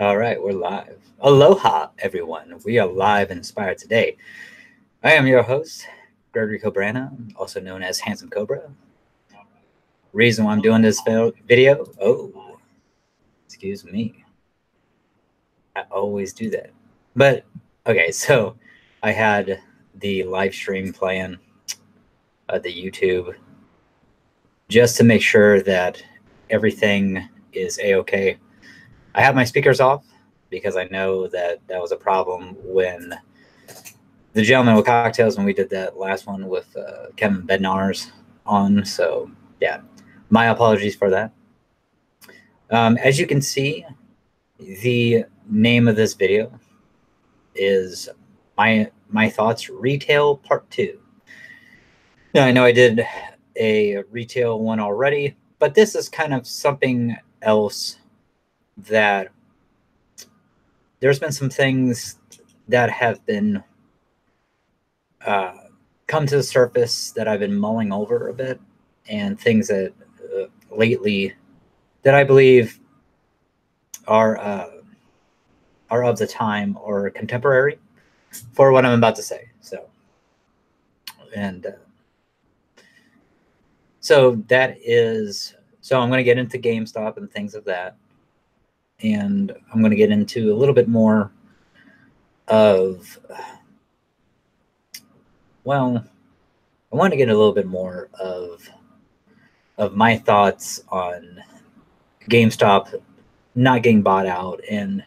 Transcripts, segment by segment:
All right, we're live. Aloha, everyone. We are live and inspired today. I am your host, Gregory Cobrana, also known as Handsome Cobra. Reason why I'm doing this video, excuse me. I always do that. But, okay, so I had the live stream playing, the YouTube, just to make sure that everything is A-okay. I have my speakers off because I know that was a problem when the Gentleman with Cocktails, when we did that last one with Kevin Bednar's on. So yeah, my apologies for that. As you can see, the name of this video is my thoughts retail part 2. Now I know I did a retail one already, but this is kind of something else that there's been some things that have been come to the surface that I've been mulling over a bit, and things that lately that I believe are of the time or contemporary for what I'm about to say. So, and so that is, so I'm going to get into GameStop and things of that, and I'm going to get into a little bit more of, well, I want to get a little bit more of my thoughts on GameStop not getting bought out and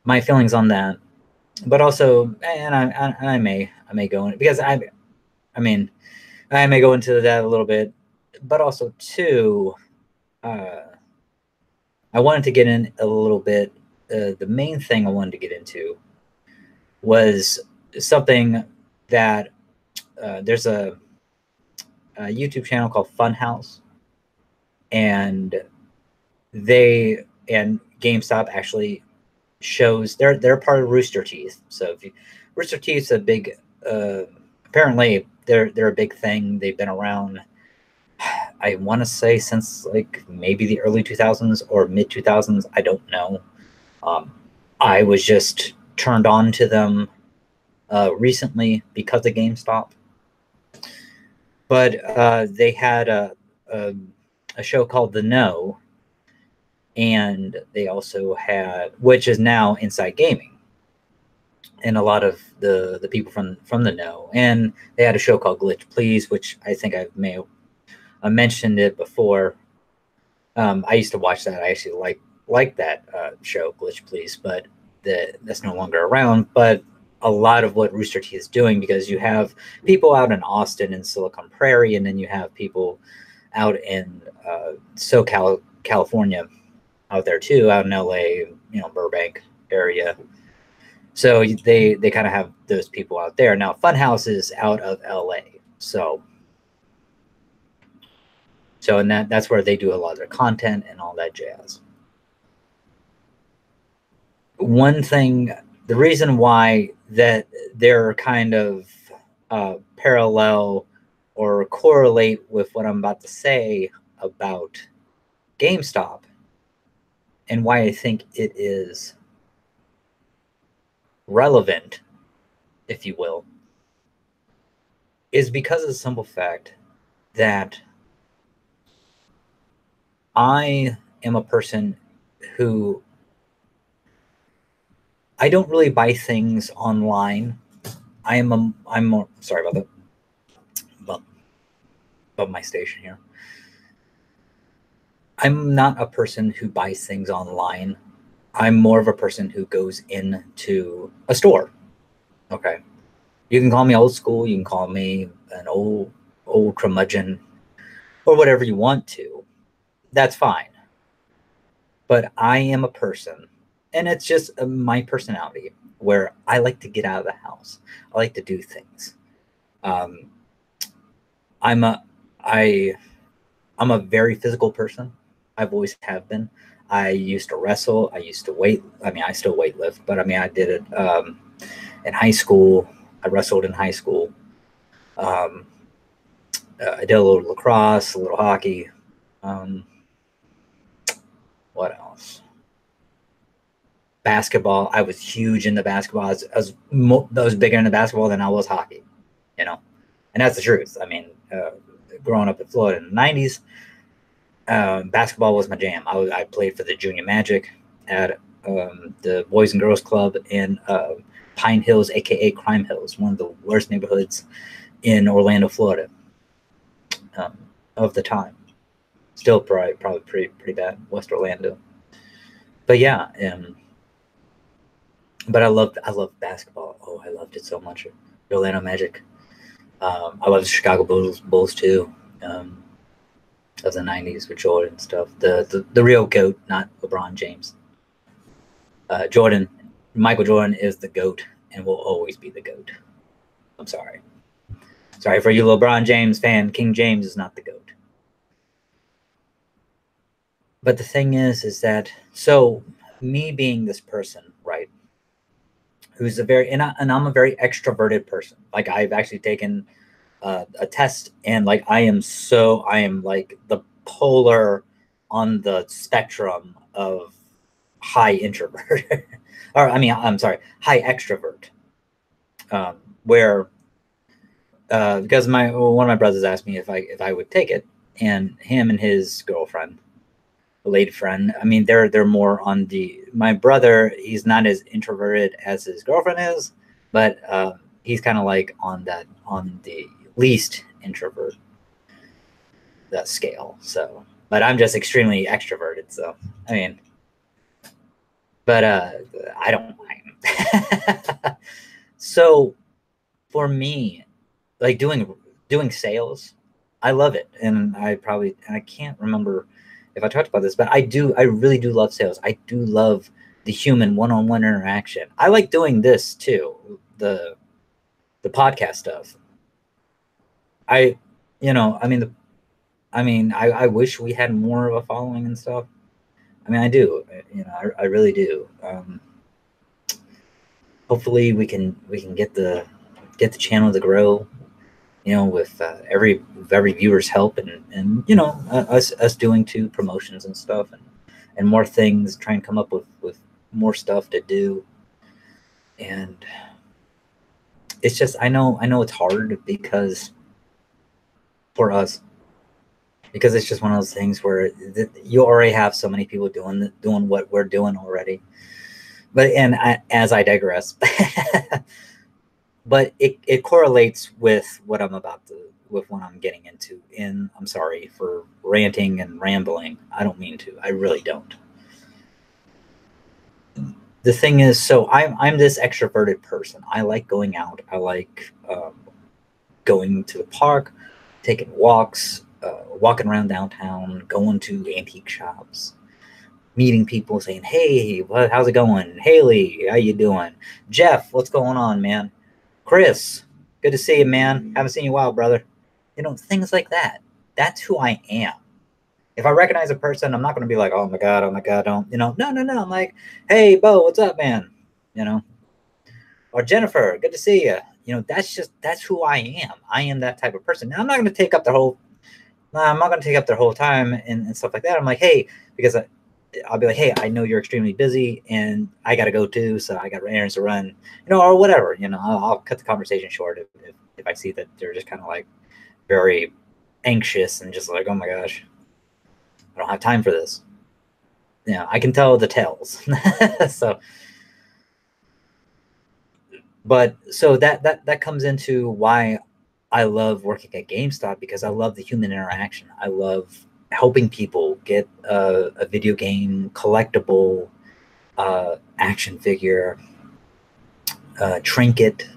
my feelings on that, but also, and I may go in because I mean, I may go into that a little bit, but also too, I wanted to get in a little bit. The main thing I wanted to get into was something that there's a YouTube channel called Funhouse, and GameStop actually shows they're part of Rooster Teeth. So Rooster Teeth's a big apparently they're a big thing. They've been around, I want to say, since like maybe the early 2000s or mid 2000s. I don't know. I was just turned on to them recently because of GameStop. But they had a show called The Know, and they also had, which is now Inside Gaming, and a lot of the people from The Know, and they had a show called Glitch Please, which I think I may have mentioned it before. I used to watch that. I actually like that show, Glitch Please, but that's no longer around. But a lot of what Rooster Teeth is doing, because you have people out in Austin and Silicon Prairie, and then you have people out in SoCal, California, out there too, out in LA, Burbank area. So they kind of have those people out there. Now Funhouse is out of LA, so and that's where they do a lot of their content and all that jazz. One thing, the reason why that they're kind of parallel or correlate with what I'm about to say about GameStop, and why I think it is relevant, if you will, is because of the simple fact that I am a person who, I don't really buy things online. I'm sorry about that. Above my station here. I'm not a person who buys things online. I'm more of a person who goes into a store. Okay. You can call me old school. You can call me an old curmudgeon, or whatever you want to. That's fine. But I am a person, and it's just my personality, where I like to get out of the house. I like to do things. I'm a very physical person. I've always have been. I used to wrestle. I used to I still weightlift, but I did it in high school. I wrestled in high school. I did a little lacrosse, a little hockey. What else? Basketball, I was huge into basketball. I was bigger into basketball than I was hockey, you know, and that's the truth. I mean, growing up in Florida in the '90s, basketball was my jam. I played for the Junior Magic at the Boys and Girls Club in Pine Hills, aka Crime Hills, one of the worst neighborhoods in Orlando, Florida, of the time. Still probably pretty bad, West Orlando. But yeah, but I loved basketball. Oh, I loved it so much. The Orlando Magic. I love the Chicago Bulls too. Of the '90s with Jordan and stuff. The real goat, not LeBron James. Michael Jordan is the goat and will always be the goat. I'm sorry. Sorry for you, LeBron James fan. King James is not the goat. But the thing is that so me being this person, right? Who's and I'm a very extroverted person. Like I've actually taken a test, and like I am like the polar on the spectrum of high introvert, or I mean, I'm sorry, high extrovert. Where because one of my brothers asked me if I would take it, and him and his girlfriend, a lady friend. I mean, they're more on my brother. He's not as introverted as his girlfriend is, but he's kind of like on the least introvert that scale. So, but I'm just extremely extroverted. So, I mean, but I don't mind. So, for me, like doing sales, I love it, and I can't remember if I talked about this, but I really do love sales. I do love the human one-on-one interaction. I like doing this too, the podcast stuff. I wish we had more of a following and stuff. I mean, I do, I really do. Hopefully we can get the channel to grow, with every viewer's help, and us doing promotions and stuff, and more things, try and come up with more stuff to do. And it's just, I know it's hard because for us, because it's just one of those things where you already have so many people doing what we're doing already. But as I digress, but it correlates with what I'm getting into. And I'm sorry for ranting and rambling. I don't mean to. I really don't. The thing is, so I'm this extroverted person. I like going out. I like going to the park, taking walks, walking around downtown, going to antique shops, meeting people, saying, "Hey, how's it going? Haley, how you doing? Jeff, what's going on, man? Chris, good to see you, man. Haven't seen you in a while, brother." Things like that. That's who I am. If I recognize a person, I'm not going to be like, oh my God, don't, no. I'm like, hey, Bo, what's up, man? Or Jennifer, good to see you. That's who I am. I am that type of person. Now, I'm not going to take up their whole time and stuff like that. I'm like, hey, because I'll be like, hey, I know you're extremely busy and I got to go too. So I got errands to run, or whatever, I'll cut the conversation short if I see that they're just kind of like very anxious and just like, oh my gosh, I don't have time for this. I can tell the tells. So, but so that comes into why I love working at GameStop, because I love the human interaction. I love helping people get a video game, collectible, action figure, trinket,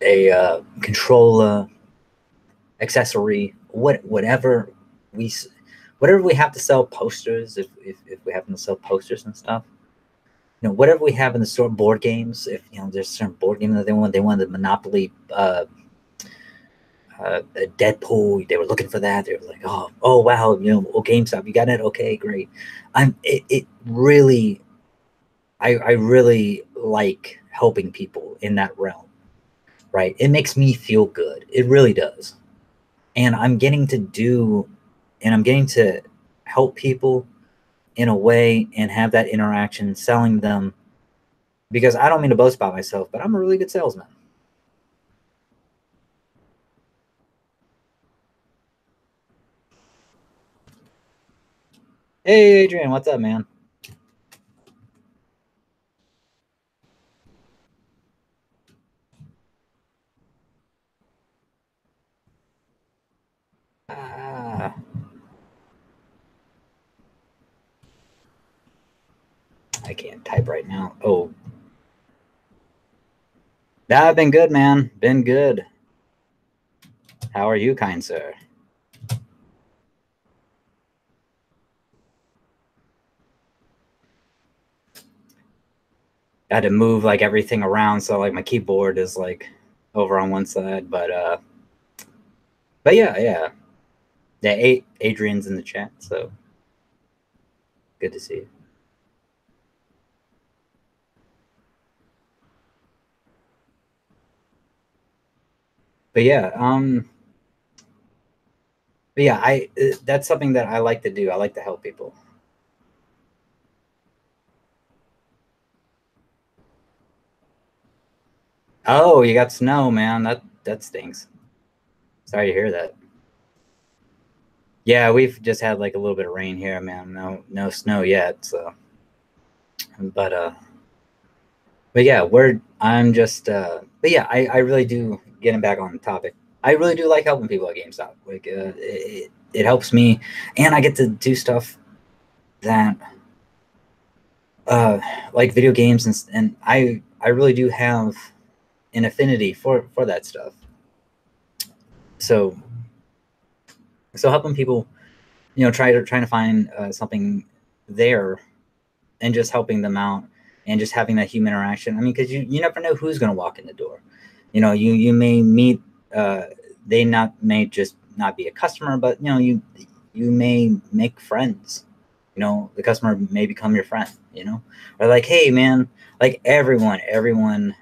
a controller, accessory, whatever we have to sell, posters, if we happen to sell posters and stuff. Whatever we have in the store, board games. If there's a certain board game that they want the Monopoly, Deadpool. They were looking for that. They were like, oh wow, GameStop, you got it? Okay, great. It really, I really like helping people in that realm. Right? It makes me feel good. It really does. And I'm getting to help people in a way and have that interaction selling them, because I don't mean to boast about myself, but I'm a really good salesman. Hey, Adrian, what's up, man? Ah, I can't type right now. Oh, I've been good, man. Been good. How are you, kind sir? I had to move like everything around, so like my keyboard is like over on one side, but yeah. Yeah, Adrian's in the chat, so good to see you. But yeah, I that's something that I like to do. I like to help people. Oh, you got snow, man. That stinks. Sorry to hear that. Yeah, we've just had like a little bit of rain here, man. No snow yet, so but but yeah, we're I'm just but yeah, I really do, getting back on the topic. I really do like helping people at GameStop. Like it helps me, and I get to do stuff that uh like video games, and I really do have an affinity for that stuff. So helping people, trying to find something there, and just helping them out, and just having that human interaction. I mean, because you never know who's going to walk in the door. You may meet, uh, they not may just not be a customer, but you may make friends. The customer may become your friend. Or like, hey man, like everyone.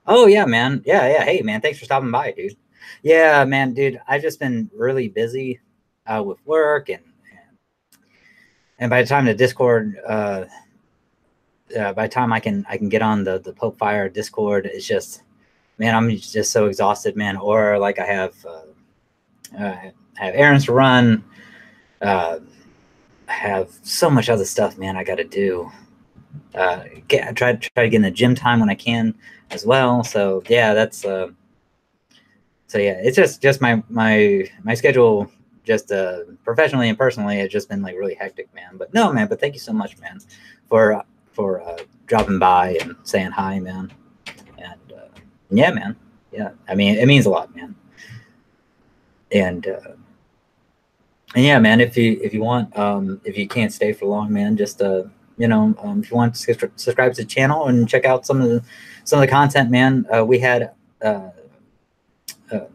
Oh yeah, man. Yeah. Hey man, thanks for stopping by, dude. Yeah, man, dude. I've just been really busy with work, and by the time the Discord, by the time I can get on the Pope Fire Discord, it's just, man, I'm just so exhausted, man. Or like I have errands to run. I have so much other stuff, man. I got to do. Try to get in the gym time when I can as well. So yeah, that's so yeah, it's just my schedule, just professionally and personally, it's just been like really hectic, man. But no, man. But thank you so much, man, for dropping by and saying hi, man. And yeah, man. Yeah, I mean, it means a lot, man. And yeah, man. If you want, if you can't stay for long, man, just if you want to subscribe to the channel and check out some of the content, man. We had uh,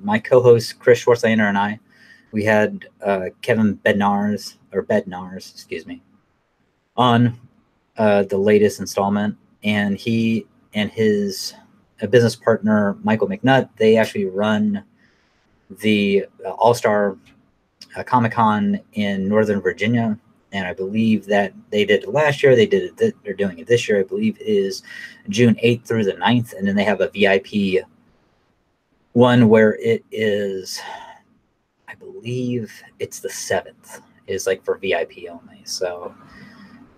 my co-host Chris Schwarzenegger and I. We had Kevin Bednars, excuse me, on the latest installment, and he and his business partner Michael McNutt, they actually run the All Star Comic Con in Northern Virginia, and I believe that they did it last year. They're doing it this year. I believe it is June 8th through the 9th, and then they have a VIP one where it is, I believe it's the 7th, is like for VIP only. So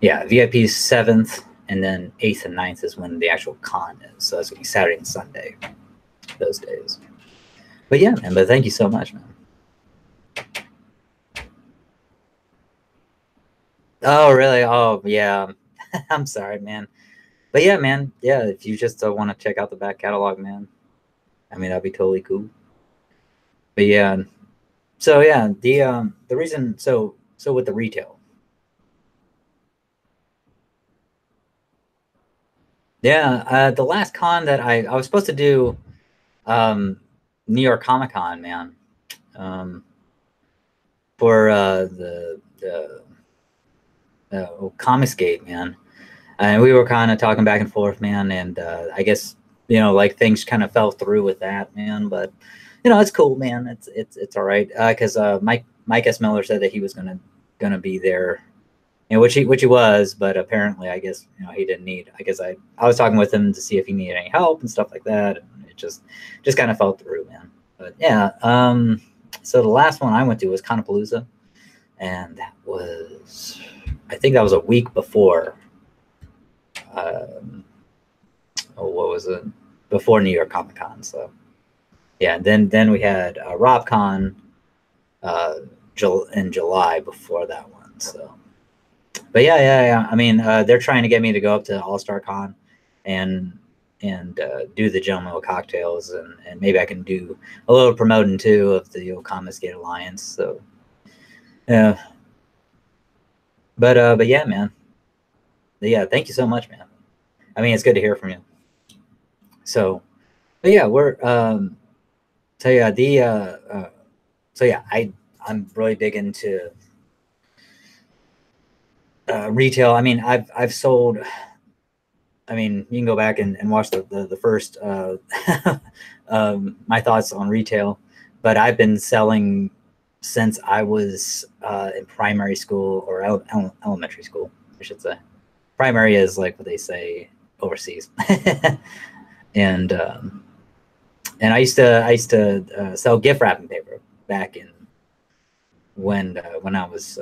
yeah, VIP is 7th, and then 8th and 9th is when the actual con is. So that's gonna be Saturday and Sunday, those days. But yeah, man. But thank you so much, man. Oh, really? Oh, yeah. I'm sorry, man. But yeah, man. Yeah, if you just want to check out the back catalog, man, I mean, that'd be totally cool. But yeah, so yeah, the reason, so with the retail, yeah, the last con that I was supposed to do, um, New York Comic Con, man, for the Comicsgate, man. And we were kind of talking back and forth, man. And I guess you know, like things kind of fell through with that, man. But you know, it's cool, man. It's all right. Because Mike S. Miller said that he was gonna be there, you know, which he was, but apparently, I guess, you know, he didn't need. I guess I was talking with him to see if he needed any help and stuff like that, and it just kind of fell through, man. But yeah, so the last one I went to was Conapalooza, and that was, I think that was a week before. Um, oh, what was it? Before New York Comic Con. So yeah, then we had RobCon uh, in July before that one. So, but yeah. I mean, they're trying to get me to go up to All Star Con and do the Gentleman with Cocktails, and maybe I can do a little promoting too of the old Comics Gate Alliance. So yeah, but yeah, man. Yeah, thank you so much, man. I mean, it's good to hear from you. So, but yeah, we're so yeah, so yeah, I'm really big into retail. I mean, I've sold. I mean, you can go back and watch the first my thoughts on retail, but I've been selling since I was in primary school or elementary school, I should say. Primary is like what they say overseas, and I used to sell gift wrapping paper back in when I was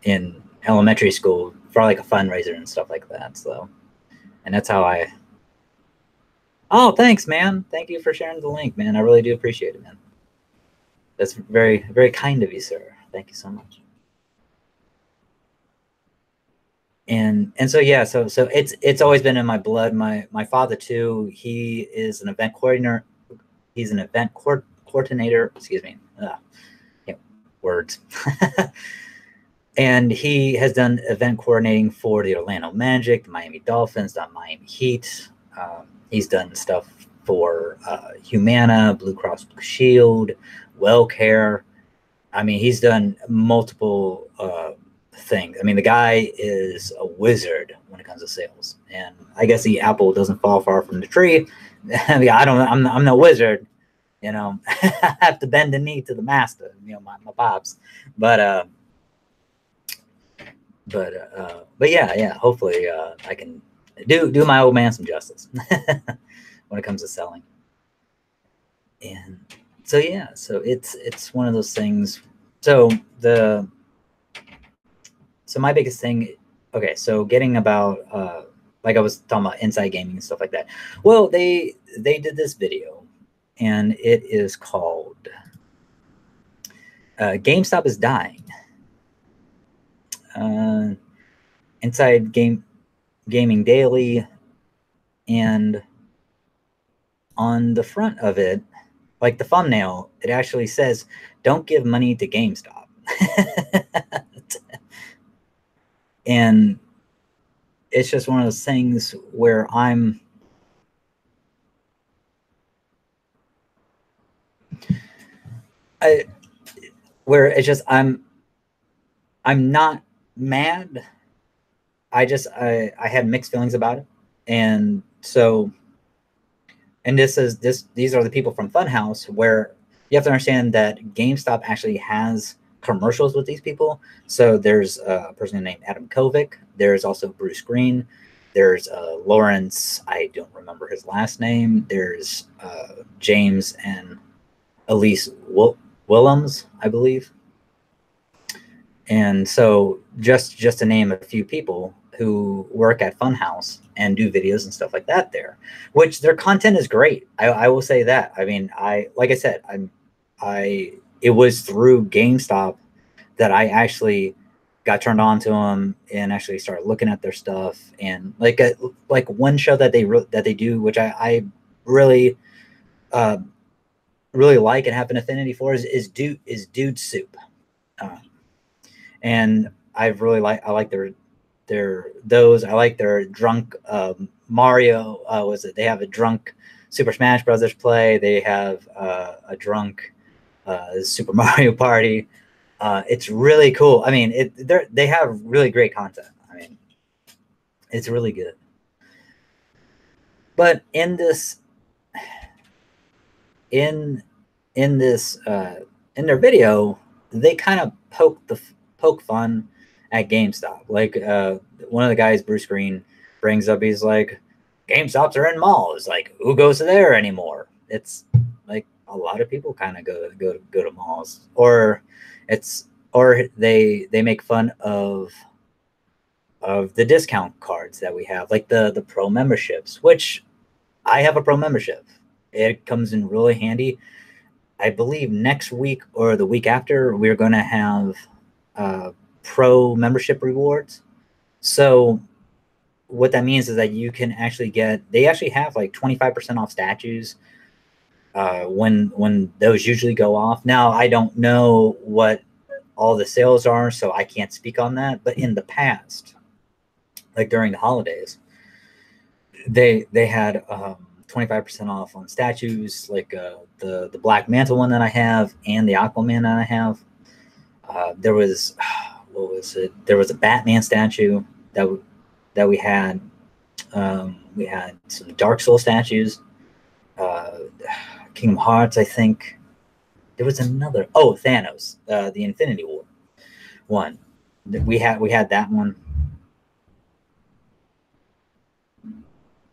in elementary school for like a fundraiser and stuff like that. So, and that's how I. Oh, thanks, man. Thank you for sharing the link, man. I really do appreciate it, man. That's very kind of you, sir. Thank you so much. And so yeah, so it's always been in my blood. My father too. He is an event coordinator. He's an event coordinator. Excuse me. Yeah, words. And he has done event coordinating for the Orlando Magic, the Miami Dolphins, the Miami Heat. He's done stuff for Humana, Blue Cross Blue Shield, WellCare. I mean, he's done multiple things. I mean, the guy is a wizard when it comes to sales, and I guess the apple doesn't fall far from the tree. Yeah, I'm no wizard, you know. I have to bend the knee to the master, you know, my pops. But but yeah. Hopefully, I can do my old man some justice when it comes to selling. And so yeah, so it's one of those things. So my biggest thing, okay, so getting about like I was talking about inside gaming and stuff like that. Well, they did this video, and it is called "GameStop is Dying." Inside Gaming Daily, and on the front of it, like the thumbnail, it actually says, "Don't give money to GameStop." And it's just one of those things where where it's just I'm not mad. I had mixed feelings about it, and so, and these are the people from Funhouse, where you have to understand that GameStop actually has commercials with these people. So there's a person named Adam Kovic. There's also Bruce Green. There's Lawrence. I don't remember his last name. There's James and Elise Willems, I believe. And so just to name a few people who work at Funhouse and do videos and stuff like that there, which their content is great. I will say that. I mean, like I said, it was through GameStop that I actually got turned on to them and actually started looking at their stuff. And like one show that they do, which I really really like and have an affinity for, is Dude Soup. And I like those. I like their drunk Mario. Was it? They have a drunk Super Smash Brothers play. They have a drunk Super Mario Party. It's really cool. I mean, they have really great content. I mean, it's really good. But in this in in this in their video, they kind of poke fun at GameStop. Like one of the guys, Bruce Green, brings up, he's like, GameStops are in malls. Like, who goes there anymore? It's like a lot of people kind of go to malls, or they make fun of the discount cards that we have, like the pro memberships, which I have a pro membership. It comes in really handy. I believe next week or the week after, we're going to have pro membership rewards. So what that means is that you can actually they actually have like 25% off statues when those usually go off. Now, I don't know what all the sales are, so I can't speak on that. But in the past, like during the holidays, they had 25% off on statues, like the Black Manta one that I have and the Aquaman that I have. There was what was it? There was a Batman statue that we had. We had some Dark Soul statues, Kingdom Hearts, I think. There was another. Oh, Thanos, the Infinity War one. We had that one.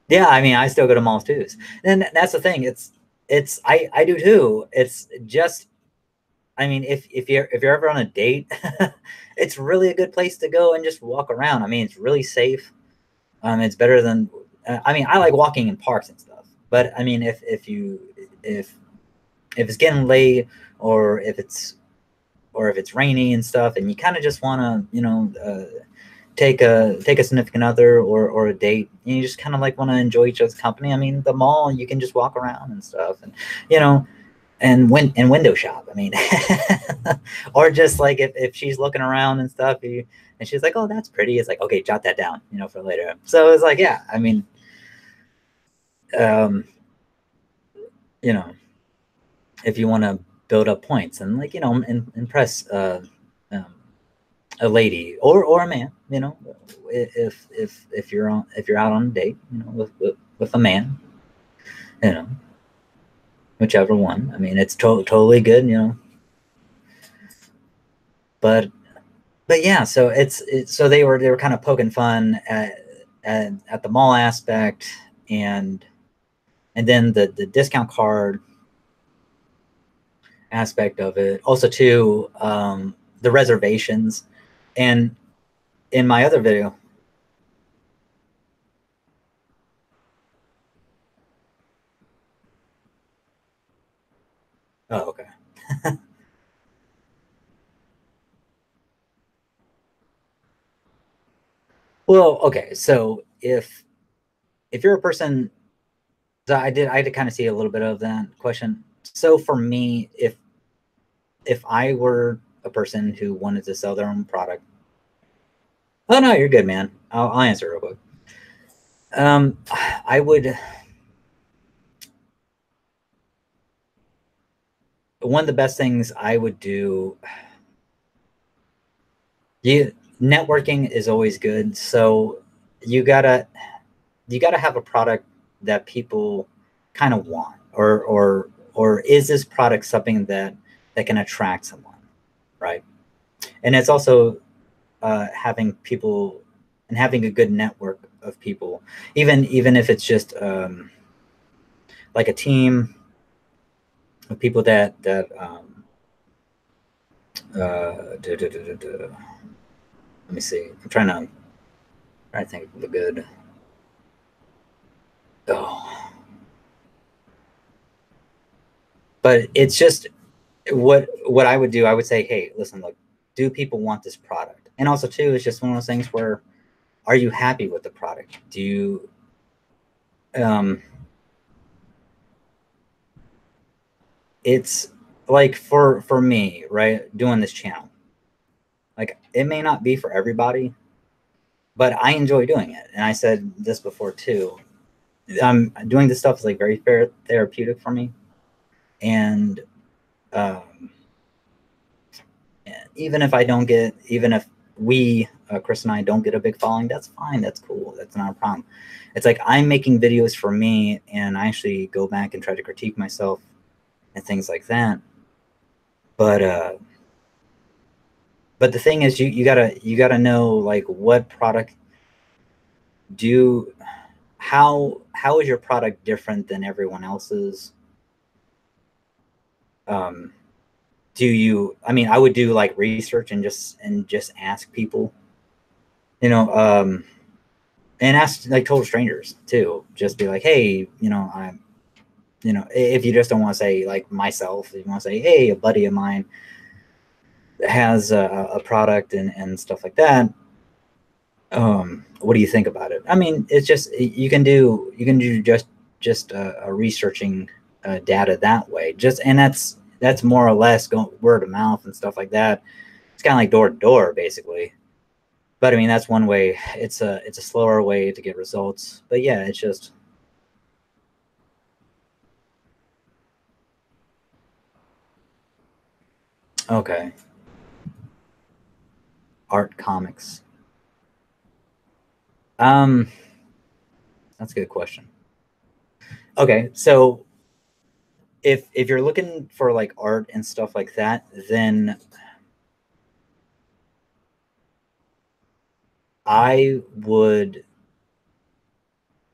Yeah, I mean, I still go to malls too. And that's the thing. I do too. It's just, I mean, if you're ever on a date, it's really a good place to go and just walk around. I mean, it's really safe. It's better than, I mean, I like walking in parks and stuff. But I mean, if it's getting late, or if it's rainy and stuff, and you kind of just want to, take a significant other or a date, and you just kind of like want to enjoy each other's company. I mean, the mall, you can just walk around and stuff, and and window shop. I mean, or just like if she's looking around and stuff, and she's like, oh, that's pretty, it's like, okay, jot that down, for later. So it's like, yeah, I mean, um if you want to build up points and, like, impress um, a lady or a man, if you're out on a date, with a man, whichever one. I mean, it's totally good, but yeah. So so they were kind of poking fun at the mall aspect, and then the discount card aspect of it. Also, too, the reservations, and in my other video. Oh, okay. Well, okay. So if you're a person, so I did kind of see a little bit of that question. So for me, if I were a person who wanted to sell their own product, oh no, you're good, man. I'll answer real quick. I would. One of the best things I would do. Networking is always good. So you gotta have a product that people kind of want, or is this product something that can attract someone, right? And it's also having people and having a good network of people, even if it's just like a team of people that let me see. I'm trying to think of a good. Oh, but it's just what I would do. I would say, hey, listen, look, do people want this product? And also, too, it's just one of those things where, are you happy with the product? Do you it's like for me, right, doing this channel, like, it may not be for everybody, but I enjoy doing it. And I said this before too. Doing this stuff is like very therapeutic for me. And even if I don't get, even if Chris and I don't get a big following, that's fine. That's cool. That's not a problem. It's like I'm making videos for me, and I actually go back and try to critique myself and things like that. But the thing is, you gotta know like what product do how is your product different than everyone else's? Um, do you? I mean, I would do like research and just ask people, you know, and ask like total strangers too. Just be like, hey, if you just don't want to say like myself, you want to say, hey, a buddy of mine has a product and stuff like that. What do you think about it? I mean, it's just you can do just researching data that way. And that's more or less going word of mouth and stuff like that. It's kind of like door to door, basically. But I mean, that's one way. It's a slower way to get results. But yeah, it's just okay. Art comics. Um, that's a good question. Okay, so if you're looking for like art and stuff like that, then I would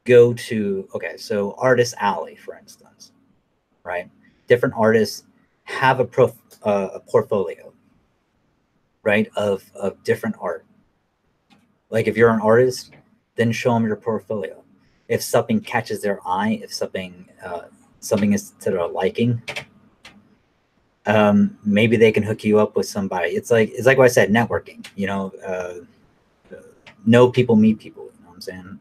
go to so Artist Alley, for instance, right? Different artists have a portfolio, right, of different art. Like if you're an artist, then show them your portfolio. If something catches their eye, if something is to their liking, maybe they can hook you up with somebody. It's like what I said, networking. Know people, meet people. You know what I'm saying?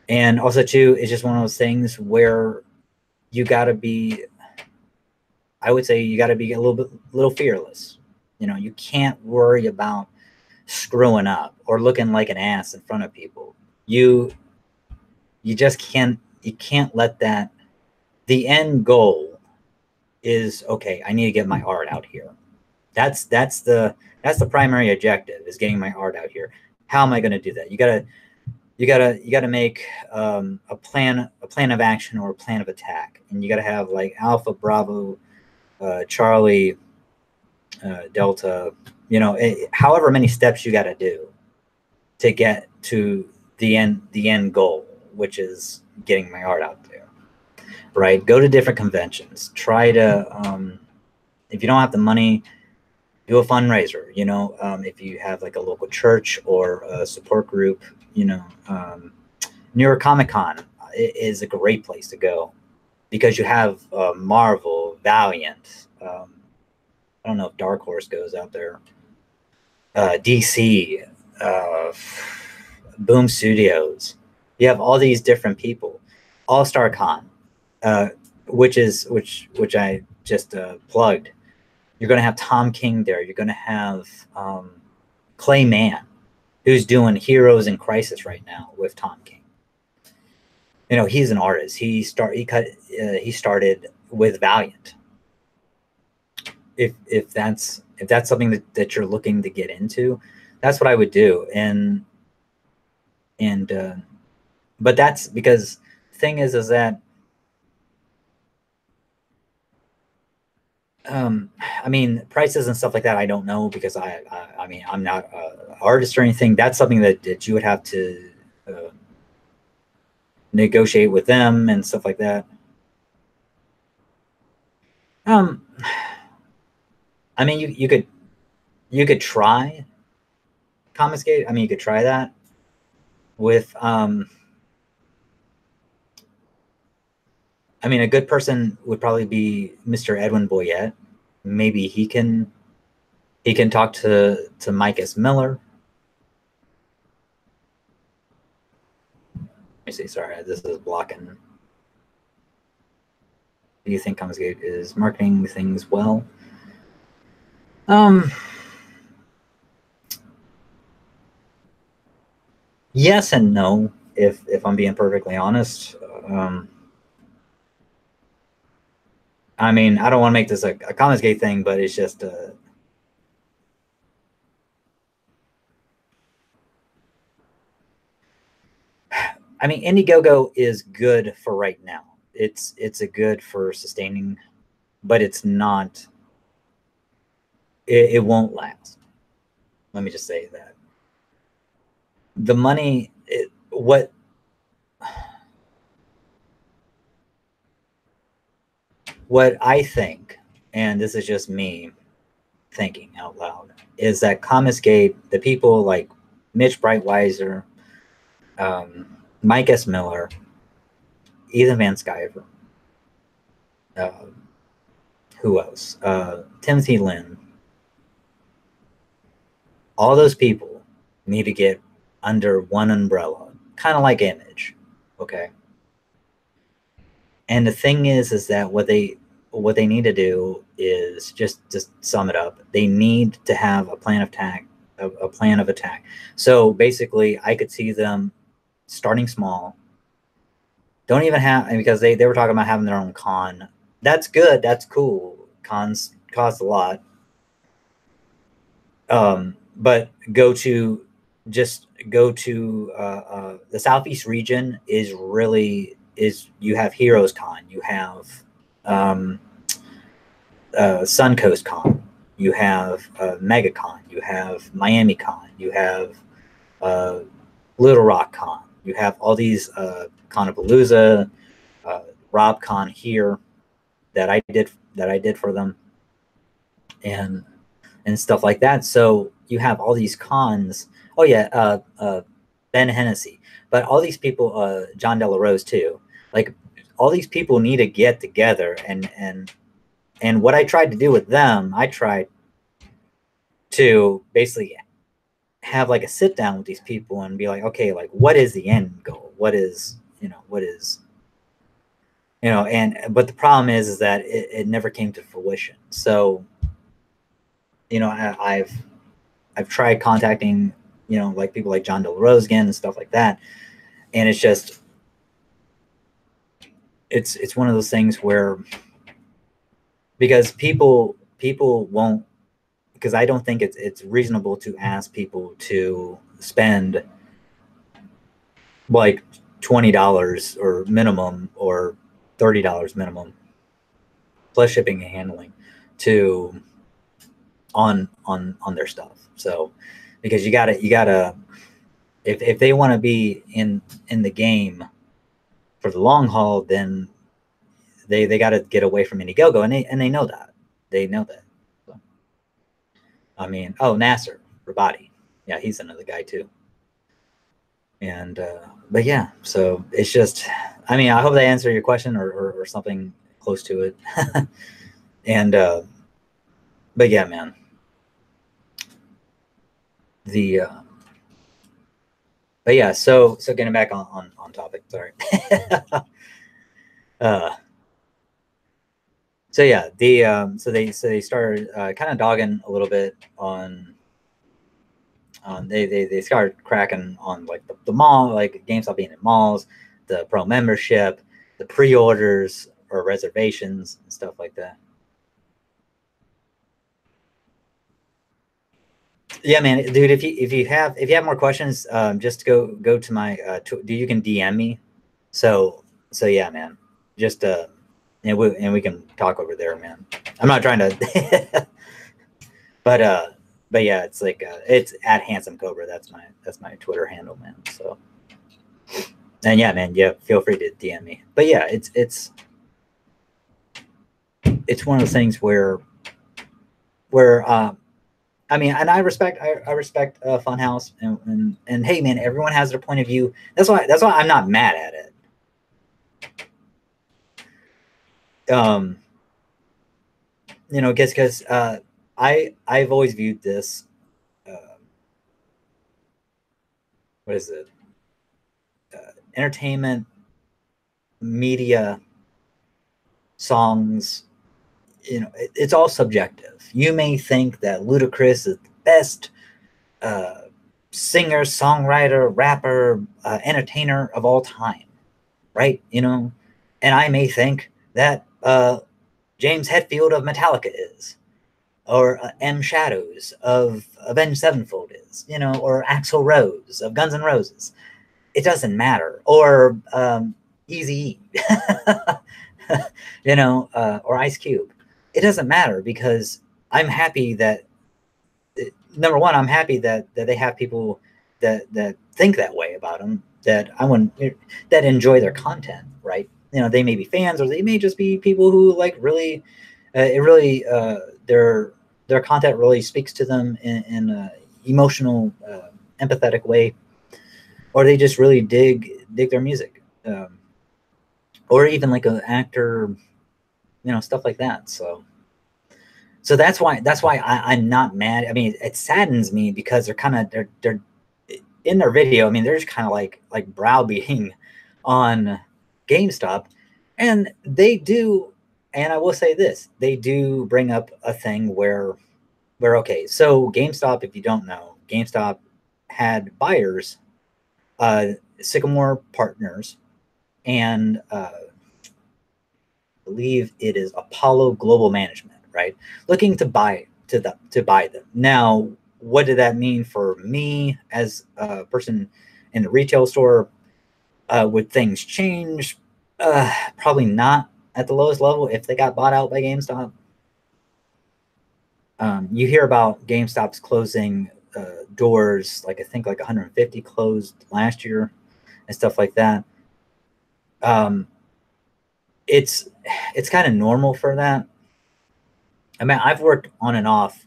And also too, it's just one of those things where you got to be. I would say you got to be a little fearless. You can't worry about screwing up or looking like an ass in front of people. You just can't let that. The end goal is okay. I need to get my art out here. That's the primary objective, is getting my art out here. How am I going to do that? You gotta make a plan of action or a plan of attack, and you gotta have like Alpha, Bravo, Charlie, Delta. However many steps you got to do to get to the end goal, which is getting my art out there. Right? Go to different conventions. Try to if you don't have the money, do a fundraiser. If you have like a local church or a support group, New York Comic Con is a great place to go because you have Marvel, Valiant. I don't know if Dark Horse goes out there. DC, uh, Boom Studios. You have all these different people. All Star Con, uh, which I just plugged. You're going to have Tom King there. You're going to have Clay Mann, who's doing Heroes in Crisis right now with Tom King. He's an artist. He started with Valiant. If that's something that you're looking to get into, that's what I would do. And but that's because the thing is that I mean, prices and stuff like that, I don't know because I mean, I'm not an artist or anything. That's something that you would have to negotiate with them and stuff like that. Um, I mean, you could try Comicsgate. I mean, you could try that with I mean, a good person would probably be Mr. Edwin Boyette. Maybe he can talk to Mike S. Miller. Let me see. Sorry, this is blocking. Do you think Comicsgate is marketing things well? Yes and no. If I'm being perfectly honest, I mean, I don't want to make this a Comicsgate thing, but it's just I mean, Indiegogo is good for right now. It's a good for sustaining, but it's not. It won't last. Let me just say that the money, what I think, and this is just me thinking out loud, is that Commonsgate, the people like Mitch Breitweiser, Mike S. Miller, Ethan Van Sciver, uh, who else? Timothy Lynn. All those people need to get under one umbrella, kind of like Image, okay? And the thing is that what they need to do is just sum it up. They need to have a plan of attack, a plan of attack. So basically, I could see them starting small. Don't even have, because they were talking about having their own con. That's good. That's cool. Cons cost a lot. But go to the Southeast region is really you have Heroes Con, you have Suncoast Con, you have MegaCon, you have Miami Con, you have Little Rock Con, you have all these Conapalooza, Rob Con here that I did for them, and stuff like that. So you have all these cons. Oh yeah, Ben Hennessy, but all these people, John De La Rose too. Like all these people need to get together, and what I tried to do with them, I tried to basically have like a sit down with these people and be like, okay, like what is the end goal? What is and but the problem is that it never came to fruition. So I've tried contacting, like people like John De La Rose again and stuff like that. And it's just, it's one of those things where, because people won't, because I don't think it's reasonable to ask people to spend like $20 or minimum, or $30 minimum plus shipping and handling on their stuff. So because you gotta if they want to be in the game for the long haul, then they got to get away from Indiegogo, and they know that. So, I mean, Nasser Rabati, yeah, he's another guy too. And but yeah, so it's just, I mean, I hope they answer your question or something close to it. And but yeah, man, but yeah, so getting back on topic, sorry. So yeah, so they started kind of dogging a little bit on they started cracking on like the mall, like GameStop being in malls, the pro membership, the pre-orders or reservations and stuff like that. Yeah, man, dude. If you have more questions, just go to my you can DM me. So yeah, man. Just and we can talk over there, man. I'm not trying to, but yeah, it's like it's at Handsome Cobra. That's my Twitter handle, man. So, and yeah, man, yeah, feel free to DM me. But yeah, it's one of those things where I mean, and I respect Funhouse, and hey, man, everyone has their point of view. That's why I'm not mad at it. Because I've always viewed this. What is it? Entertainment, media, songs. It's all subjective. You may think that Ludacris is the best singer, songwriter, rapper, entertainer of all time, right? And I may think that James Hetfield of Metallica is, or M. Shadows of Avenged Sevenfold is, or Axl Rose of Guns N' Roses. it doesn't matter. Or Easy or Ice Cube. It doesn't matter because I'm happy that number one, I'm happy that they have people that think that way about them, that I want that enjoy their content, right? They may be fans or they may just be people who like really, it really their content really speaks to them in a emotional, empathetic way, or they just really dig their music, or even like an actor, stuff like that. So that's why I'm not mad. I mean, it saddens me because they're in their video. I mean, they're just kind of like browbeating on GameStop, and they do. And I will say this: they do bring up a thing where okay, so GameStop, if you don't know, GameStop had buyers, Sycamore Partners, and believe it is Apollo Global Management, right? Looking to buy them. Now, what did that mean for me as a person in the retail store? Would things change? Probably not at the lowest level if they got bought out by GameStop. You hear about GameStop's closing doors, like I think like 150 closed last year and stuff like that. It's kind of normal for that. I mean, I've worked on and off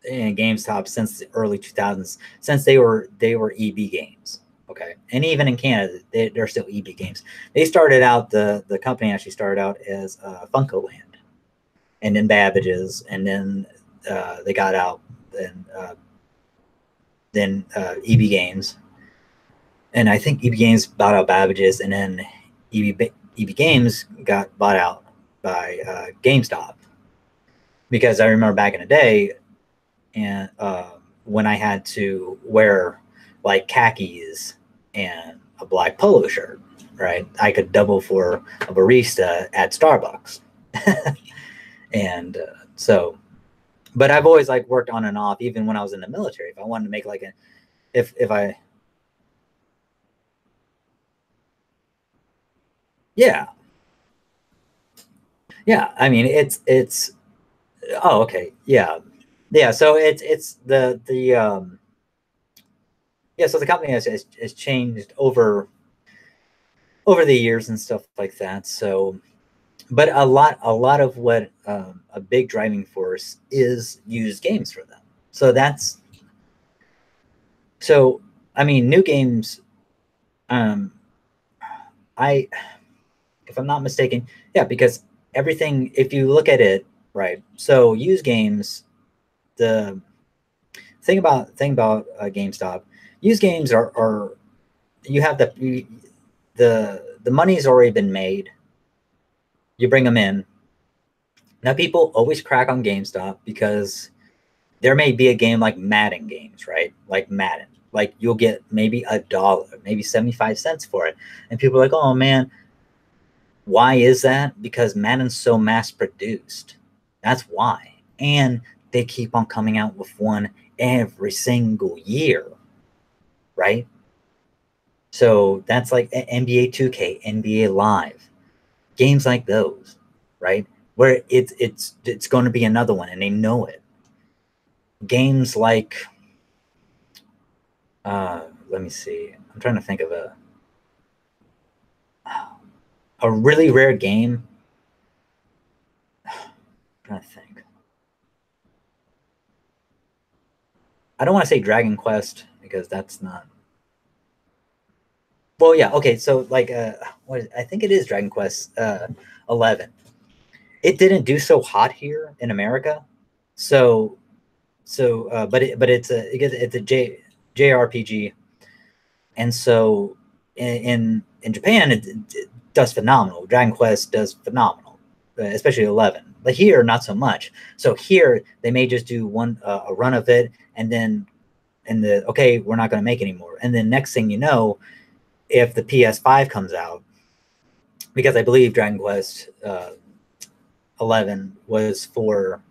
in GameStop since the early 2000s, since they were EB Games. Okay, and even in Canada, they're still EB Games. They started out the company actually started out as Funko Land, and then Babbage's, and then they got out, and then EB Games, and I think EB Games bought out Babbage's, and then EB Games got bought out by GameStop, because I remember back in the day, and when I had to wear like khakis and a black polo shirt, right? I could double for a barista at Starbucks. And so, but I've always like worked on and off, even when I was in the military. If I wanted to make like if I, yeah, yeah. I mean, oh, okay, yeah, yeah. So it's yeah. So the company has changed over the years and stuff like that. So, but a lot of what a big driving force is used games for them. So that's so. I mean, new games. Um, I, if I'm not mistaken, yeah, because everything. If you look at it, right. So used games. The thing about GameStop, used games are you have the money's already been made. You bring them in. Now people always crack on GameStop because there may be a game like Madden games, right? Like Madden. Like you'll get maybe $1, maybe 75 cents for it. And people are like, oh man, why is that? Because Madden's so mass produced. That's why. And they keep on coming out with one every single year, right? So that's like NBA 2K, NBA Live, games like those, right? Where it's going to be another one, and they know it. Games like, let me see. I'm trying to think of a really rare game. I'm trying to think. I don't want to say Dragon Quest because that's not. Well, yeah, okay. So like, I think it is Dragon Quest 11. It didn't do so hot here in America, so but it's a JRPG, and so in Japan it does phenomenal. Dragon Quest does phenomenal, especially 11. But here, not so much. So here they may just do one a run of it, and then okay, we're not going to make anymore. And then next thing you know, if the PS5 comes out, because I believe Dragon Quest 11 was for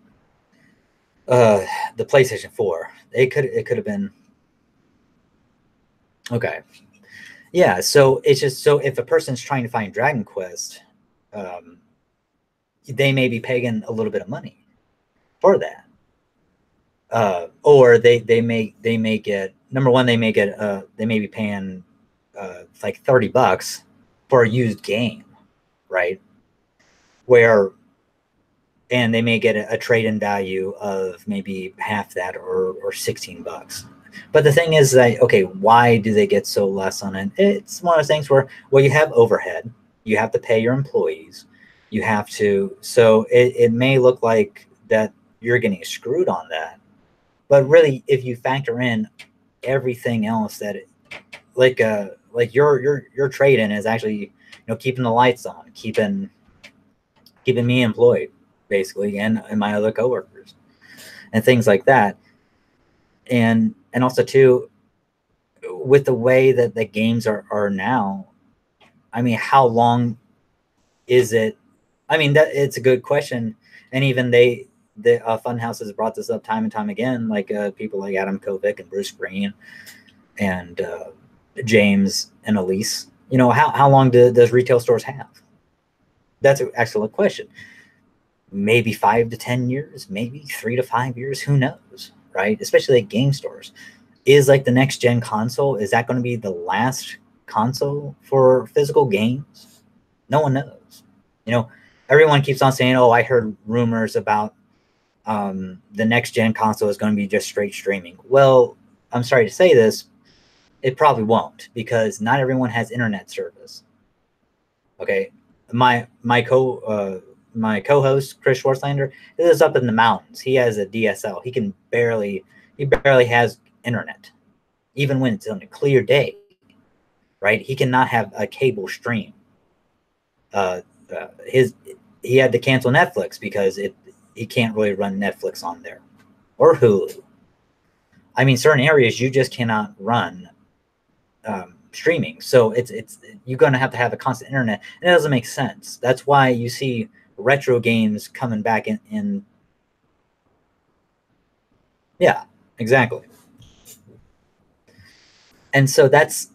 the PlayStation 4. It could have been okay. Yeah, so it's just so if a person's trying to find Dragon Quest, um, they may be paying a little bit of money for that, or they may get number one, they may be paying like $30 for a used game, right? Where and they may get a trade-in value of maybe half that or $16. But the thing is that okay, why do they get so less on it? It's one of those things where well, you have overhead, you have to pay your employees, you have to so it may look like that you're getting screwed on that. But really, if you factor in everything else that like your trade-in is actually keeping the lights on, keeping me employed basically and my other coworkers and things like that and also too with the way that the games are now. I mean, how long is it? I mean, that it's a good question. And even the Funhouse has brought this up time and time again, like people like Adam Kovic and Bruce Green and James and Elise. How long does retail stores have? That's an excellent question. Maybe 5 to 10 years, maybe 3 to 5 years, who knows, right? Especially like game stores. Is like the next gen console, is that going to be the last console for physical games? No one knows. You know, everyone keeps on saying, oh, I heard rumors about the next gen console is going to be just straight streaming. Well, I'm sorry to say this, it probably won't because not everyone has internet service. Okay, my co-host Chris Schwartzlander is up in the mountains. He has a DSL. He barely has internet, even when it's on a clear day. Right? He cannot have a cable stream. His he had to cancel Netflix because he can't really run Netflix on there or Hulu. I mean, certain areas you just cannot run streaming. So it's you're going to have a constant internet, and it doesn't make sense. That's why you see retro games coming back in. Yeah, exactly. And so that's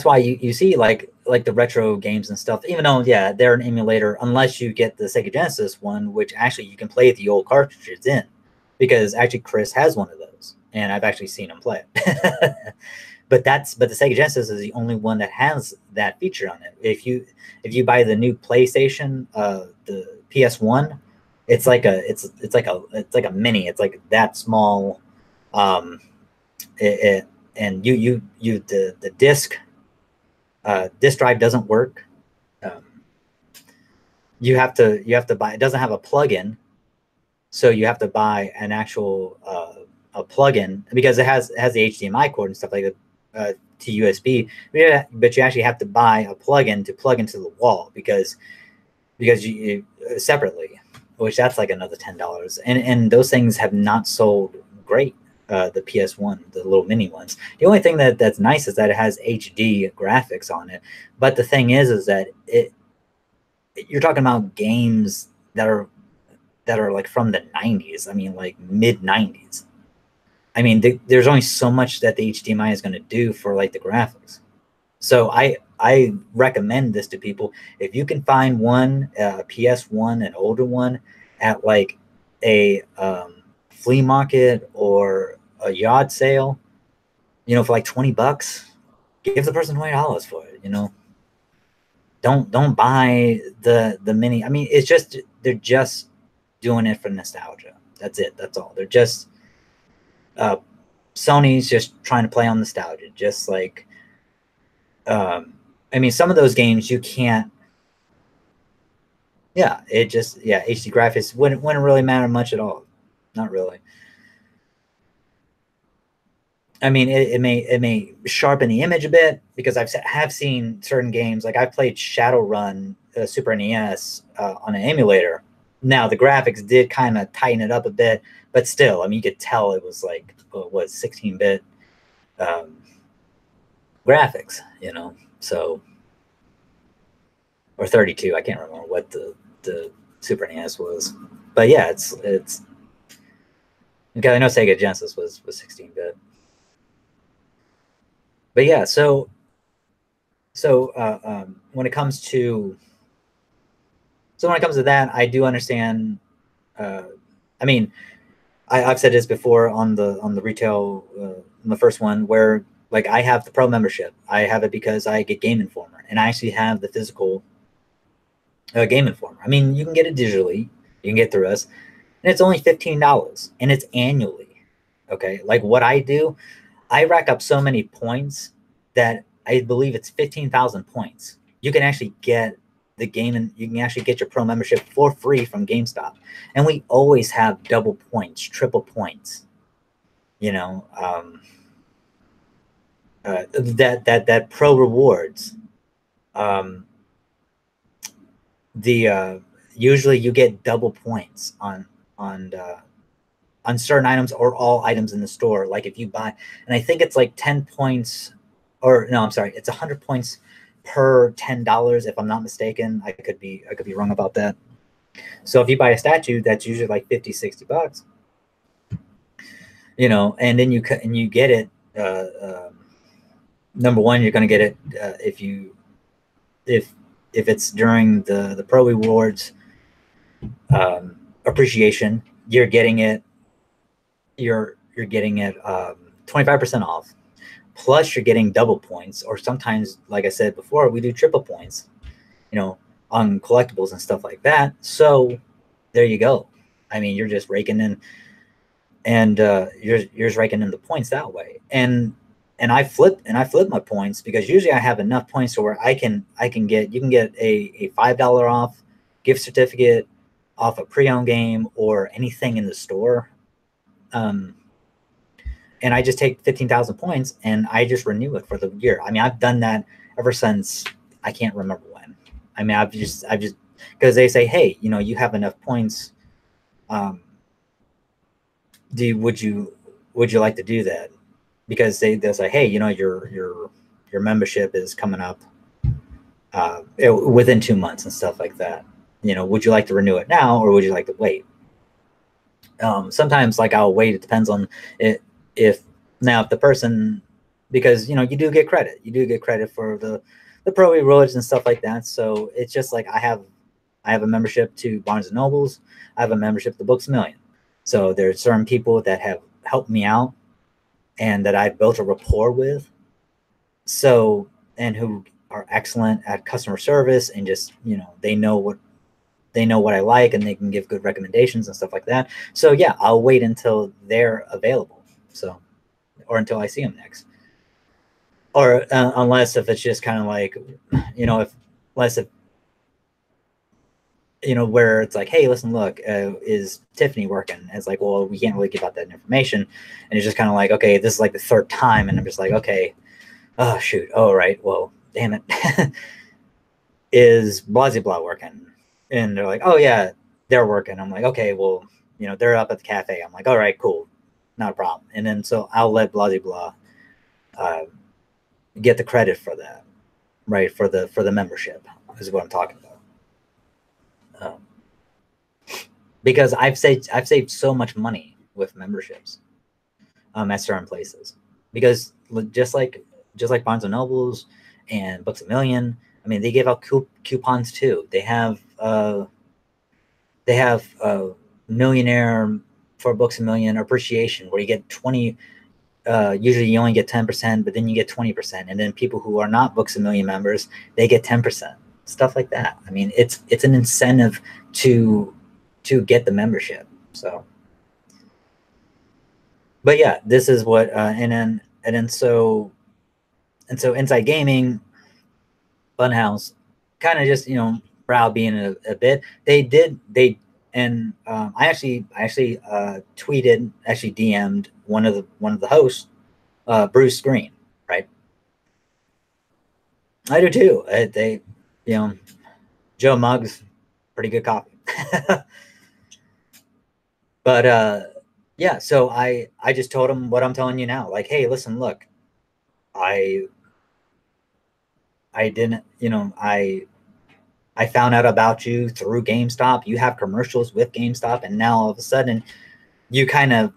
why you see like the retro games and stuff. Even though yeah, they're an emulator, unless you get the Sega Genesis one, which actually you can play the old cartridges in, because actually Chris has one of those, and I've actually seen him play it. But the Sega Genesis is the only one that has that feature on it. If you buy the new PlayStation, the PS1, it's like a mini. It's like that small. Um, and the disc drive doesn't work. Um, you have to buy. It doesn't have a plug-in, so you have to buy an actual a plug-in because it has the HDMI cord and stuff like that to USB. But you actually have to buy a plug-in to plug into the wall because you separately, which that's like another $10. And those things have not sold great. The PS1, the little mini ones. The only thing that's nice is that it has HD graphics on it. But the thing is that you're talking about games that are like from the 90s. I mean, like mid 90s. I mean, there's only so much that the HDMI is going to do for like the graphics. So I recommend this to people. If you can find one PS1, an older one, at like a flea market or a yard sale, for like $20, give the person $20 for it. Don't buy the mini. I mean, they're just doing it for nostalgia. That's it. That's all. They're just uh, Sony's just trying to play on nostalgia. Just like I mean, some of those games you can't. Yeah, HD graphics wouldn't really matter much at all. Not really. I mean, it may sharpen the image a bit because have seen certain games like I've played Shadowrun Super NES on an emulator. Now the graphics did kind of tighten it up a bit, but still, I mean, you could tell it was like 16-bit graphics, so or 32. I can't remember what the Super NES was, but yeah, it's because I know Sega Genesis was 16-bit. But yeah, so So when it comes to that, I do understand. I mean, I've said this before on the retail, on the first one, where like I have the pro membership. I have it because I get Game Informer, and I actually have the physical Game Informer. I mean, you can get it digitally, you can get through us, and it's only $15, and it's annually. Okay, like what I do, I rack up so many points that I believe it's 15,000 points. You can actually get the game, and you can actually get your pro membership for free from GameStop. And we always have double points, triple points. You know, that pro rewards. Um, the usually you get double points on on certain items or all items in the store. Like if you buy, and I think it's like 10 points, or no, I'm sorry, it's 100 points per $10, if I'm not mistaken. I could be wrong about that. So if you buy a statue, that's usually like 50, 60 bucks, you know, and then you get it. Number one, you're going to get it if it's during the pro rewards appreciation, you're getting it. You're getting it 25% off. Plus, you're getting double points, or sometimes, like I said before, we do triple points, you know, on collectibles and stuff like that. So there you go. I mean, you're just raking in, and you're just raking in the points that way. And I flip my points, because usually I have enough points to where you can get a $5 off gift certificate off a pre-owned game or anything in the store. And I just take 15,000 points and I just renew it for the year. I mean, I've done that ever since I can't remember when. I mean, I've just because they say, hey, you know, you have enough points. Would you like to do that? Because they'll say, hey, you know, your membership is coming up within 2 months and stuff like that. You know, would you like to renew it now, or would you like to wait? Sometimes, like, I'll wait. It depends on it. If the person, because, you know, you do get credit for the pro rewards and stuff like that. So it's just like I have a membership to Barnes and Nobles. I have a membership to Books A Million. So there's certain people that have helped me out and that I've built a rapport with. So, and who are excellent at customer service, and just, you know, they know what I like, and they can give good recommendations and stuff like that. So yeah, I'll wait until they're available. So, or until I see them next. Or unless if it's just kind of like, you know, unless if, you know, where it's like, hey, listen, look, is Tiffany working? And it's like, well, we can't really give out that information. And it's just kind of like, okay, this is like the third time. And I'm just like, okay, oh, shoot. Oh, right. Well, damn it. Is blah, blah, blah working? And they're like, oh, yeah, they're working. I'm like, okay, well, you know, they're up at the cafe. I'm like, all right, cool. Not a problem. And then so I'll let blah, blah, blah get the credit for that, right? For the membership is what I'm talking about. Because I've saved so much money with memberships at certain places, because just like Barnes and Nobles and Books A Million, I mean, they give out coupons too. They have Millionaire for Books A Million appreciation, where you get 20. Usually you only get 10%, but then you get 20%, and then people who are not Books A Million members, they get 10%. Stuff like that. I mean, it's an incentive to get the membership. So, but yeah, this is what and then so Inside Gaming, Funhouse, kind of just, you know, browbeating a bit. And I actually tweeted, actually DM'd one of the hosts, Bruce Green, right? I do too. They, you know, Joe Muggs, pretty good coffee. But yeah, so I just told him what I'm telling you now. Like, hey, listen, look, I didn't, you know, I found out about you through GameStop. You have commercials with GameStop, and now all of a sudden you kind of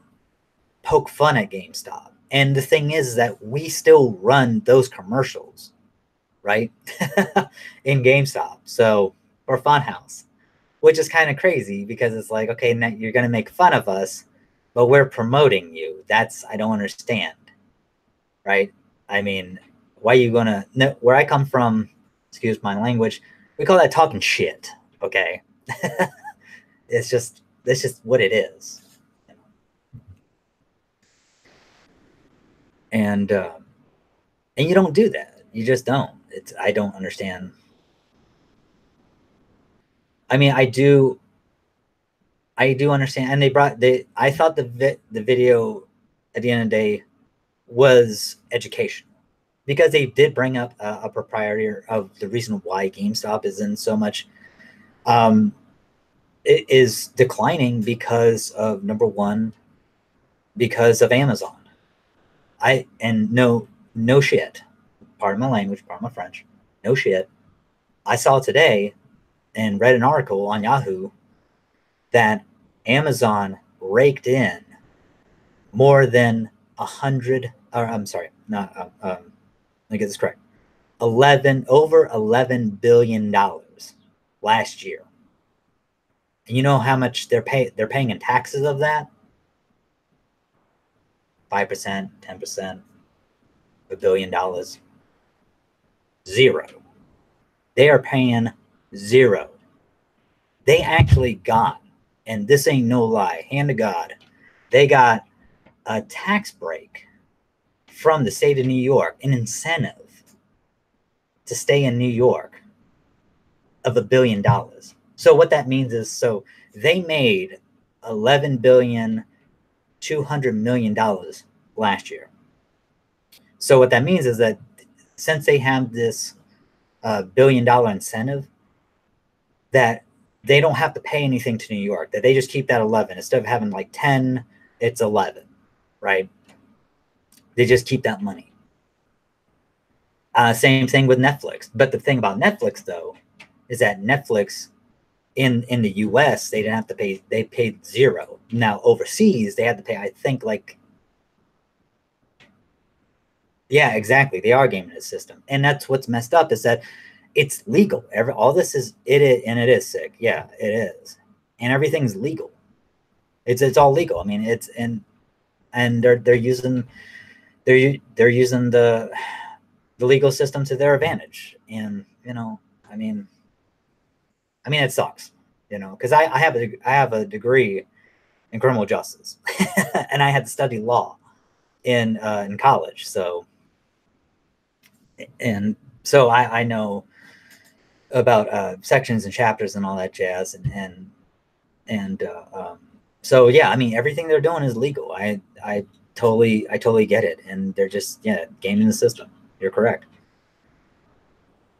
poke fun at GameStop. And the thing is that we still run those commercials. right? In GameStop, so, or Funhouse, which is kind of crazy because it's like, okay, now you're going to make fun of us, but we're promoting you. That's, I don't understand, right? I mean, why are you going to, no, where I come from, excuse my language, we call that talking shit, okay? That's just what it is. And you don't do that. You just don't. It's, I don't understand. I mean, I do understand. And I thought the video at the end of the day was educational because they did bring up a proprietor of the reason why GameStop is in so much, it is declining because of, number one, because of Amazon. And no shit. Pardon my language, pardon my French. No shit. I saw today and read an article on Yahoo that Amazon raked in more than 100, or I'm sorry, not, let me get this correct, over $11 billion last year. And you know how much they're paying in taxes of that? 5%, 10%, $1 billion. Zero. They are paying zero. They actually got, and this ain't no lie, hand to God, they got a tax break from the state of New York, an incentive to stay in New York of $1 billion. So what that means is, so they made $11,200,000,000 last year. So what that means is that since they have this $1 billion incentive, that they don't have to pay anything to New York, that they just keep that 11 instead of having like 10, it's 11, right? They just keep that money. Same thing with Netflix. But the thing about Netflix, though, is that Netflix in the US, they didn't have to pay, they paid zero. Now overseas, they had to pay, I think, like, yeah, exactly. They are gaming the system. And that's what's messed up, is that it's legal. All this is, it is sick. Yeah, it is. And everything's legal. It's all legal. I mean, it's, and they're using the legal system to their advantage. And, you know, I mean, it sucks, you know, because I have a degree in criminal justice, and I had to study law in college. So, and so I know about sections and chapters and all that jazz, and so yeah, I mean, everything they're doing is legal. I totally get it, and they're just, yeah, gaming the system. You're correct.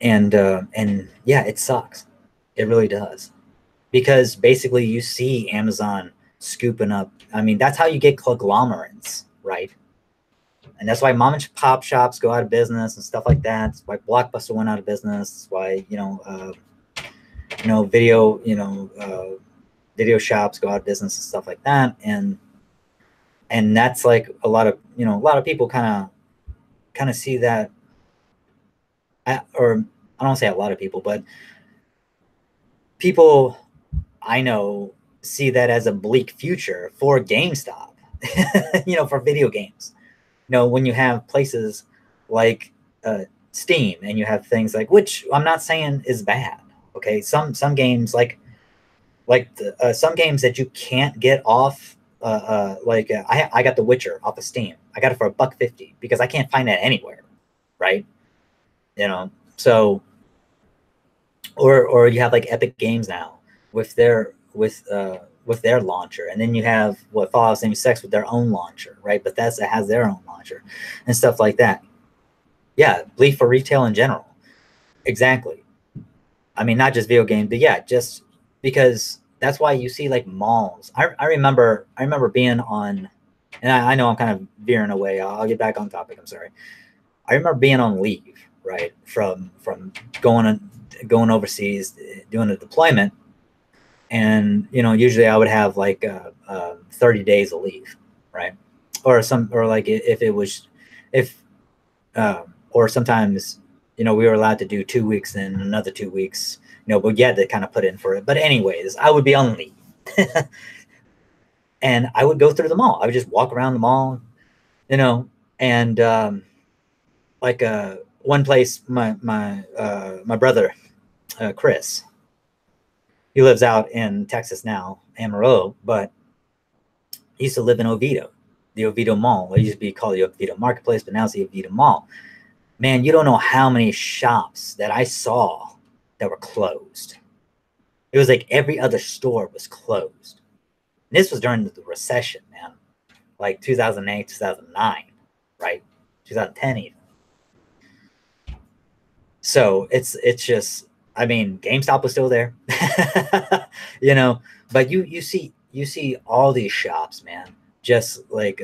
And yeah, it sucks. It really does, because basically you see Amazon scooping up. I mean, that's how you get conglomerates, right? And that's why mom and pop shops go out of business and stuff like that. That's why Blockbuster went out of business. That's why, video shops go out of business and stuff like that. And that's like a lot of people kind of see that, or I don't say a lot of people, but people I know see that as a bleak future for GameStop, for video games. When you have places like Steam, and you have things like, which I'm not saying is bad. Okay, some games like some games that you can't get off. I got The Witcher off of Steam. I got it for $1.50 because I can't find that anywhere, right? So, or you have like Epic Games now with their launcher, and then you have Fallout 76 with their own launcher, right? Bethesda has their own launcher and stuff like that. Yeah, bleak for retail in general. Exactly. I mean, not just video games, but yeah, just because that's why you see like malls. I remember being on, and I know I'm kind of veering away. I'll get back on topic. I'm sorry. I remember being on leave, right, from going overseas, doing a deployment, and usually I would have like 30 days of leave, right, or like if it was, or sometimes we were allowed to do 2 weeks and another 2 weeks, but you had to kind of put in for it. But anyways, I would be on leave. And I would go through the mall. I would just walk around the mall, and like one place, my brother, Chris, he lives out in Texas now, Amarillo, but he used to live in Oviedo, the Oviedo Mall. It used to be called the Oviedo Marketplace, but now it's the Oviedo Mall. Man, you don't know how many shops that I saw that were closed. It was like every other store was closed. And this was during the recession, man, like 2008, 2009, right? 2010 even. So it's just, I mean, GameStop was still there, but you see all these shops, man, just like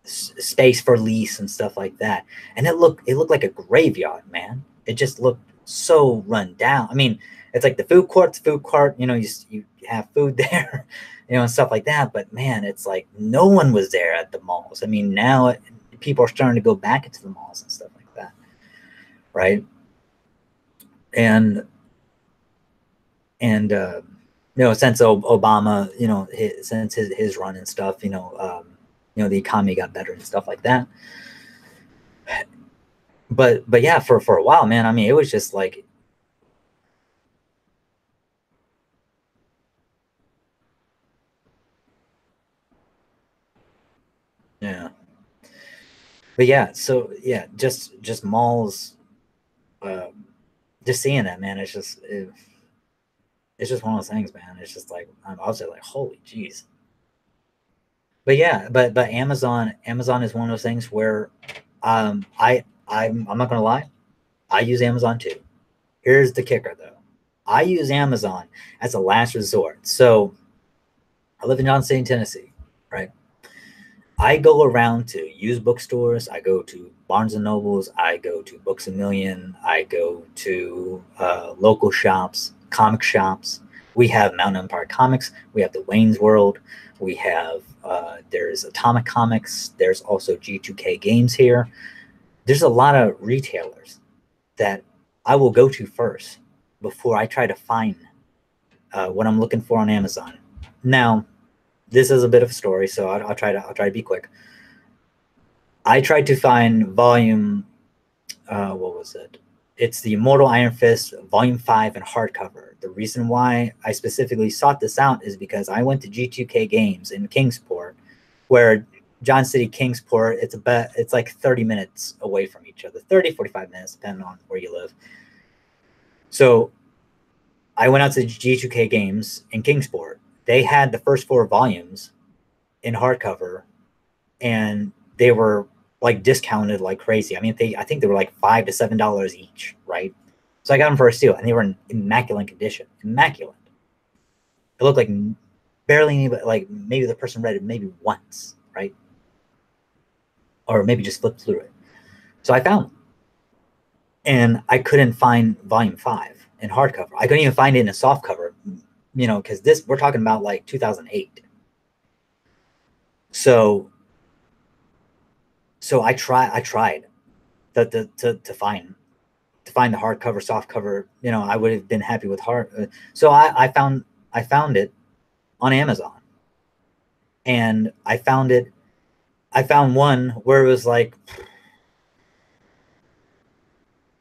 space for lease and stuff like that. And it looked like a graveyard, man. It just looked so run down. I mean, it's like the food court, you have food there, and stuff like that. But man, it's like no one was there at the malls. I mean, now people are starting to go back into the malls and stuff like that, right? And since Obama, since his run and stuff, the economy got better and stuff like that. But yeah, for a while, man, I mean, it was just like, yeah. But yeah, so yeah, just malls, just seeing that, man, it's just one of those things, man. It's just like, I was just like, holy jeez. But yeah, but Amazon is one of those things where I'm not gonna lie, I use Amazon too. Here's the kicker though. I use Amazon as a last resort. So I live in Johnson City, Tennessee, right? I go around to used bookstores. I go to Barnes and Nobles. I go to Books a Million. I go to local shops, comic shops. We have Mountain Empire Comics. We have the Wayne's World. We have there's Atomic Comics. There's also G2K Games here. There's a lot of retailers that I will go to first before I try to find what I'm looking for on Amazon. Now, this is a bit of a story, so I'll try to be quick. I tried to find volume, what was it? It's the Immortal Iron Fist Volume 5 in hardcover. The reason why I specifically sought this out is because I went to G2K Games in Kingsport, where John City, Kingsport, it's like 30 minutes away from each other, 30, 45 minutes, depending on where you live. So I went out to G2K Games in Kingsport. They had the first 4 volumes in hardcover, and they were like discounted like crazy. I mean, I think they were like $5 to $7 each, right? So I got them for a steal, and they were in immaculate condition. Immaculate. It looked like barely any, like maybe the person read it maybe once, right? Or maybe just flipped through it. So I found them, and I couldn't find Volume 5 in hardcover. I couldn't even find it in a softcover, because we're talking about like 2008. So I tried to find the hardcover, softcover. I would have been happy with hard. So I found it on Amazon, and I found one where it was like,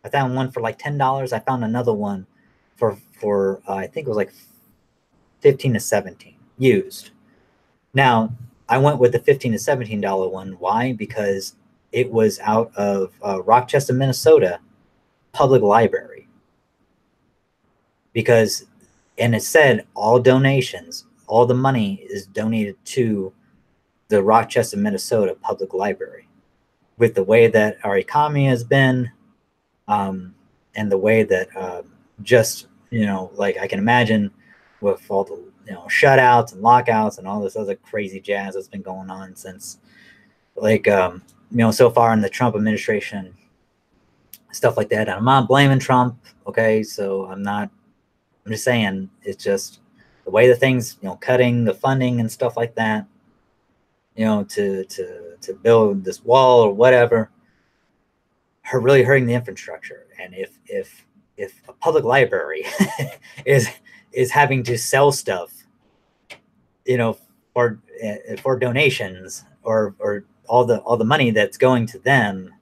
I found one for like $10. I found another one for I think it was like 15 to 17 used. Now I went with the $15 to $17 one. Why? Because it was out of Rochester, Minnesota public library. And it said all donations, all the money is donated to the Rochester, Minnesota public library. With the way that our economy has been, and the way that just, like I can imagine with all the, shutouts and lockouts and all this other crazy jazz that's been going on since, like, so far in the Trump administration, stuff like that. And I'm not blaming Trump, okay? So I'm just saying, it's just the way the things, cutting the funding and stuff like that, to build this wall or whatever. really hurting the infrastructure. And if a public library is having to sell stuff, you know, for donations, or all the money that's going to them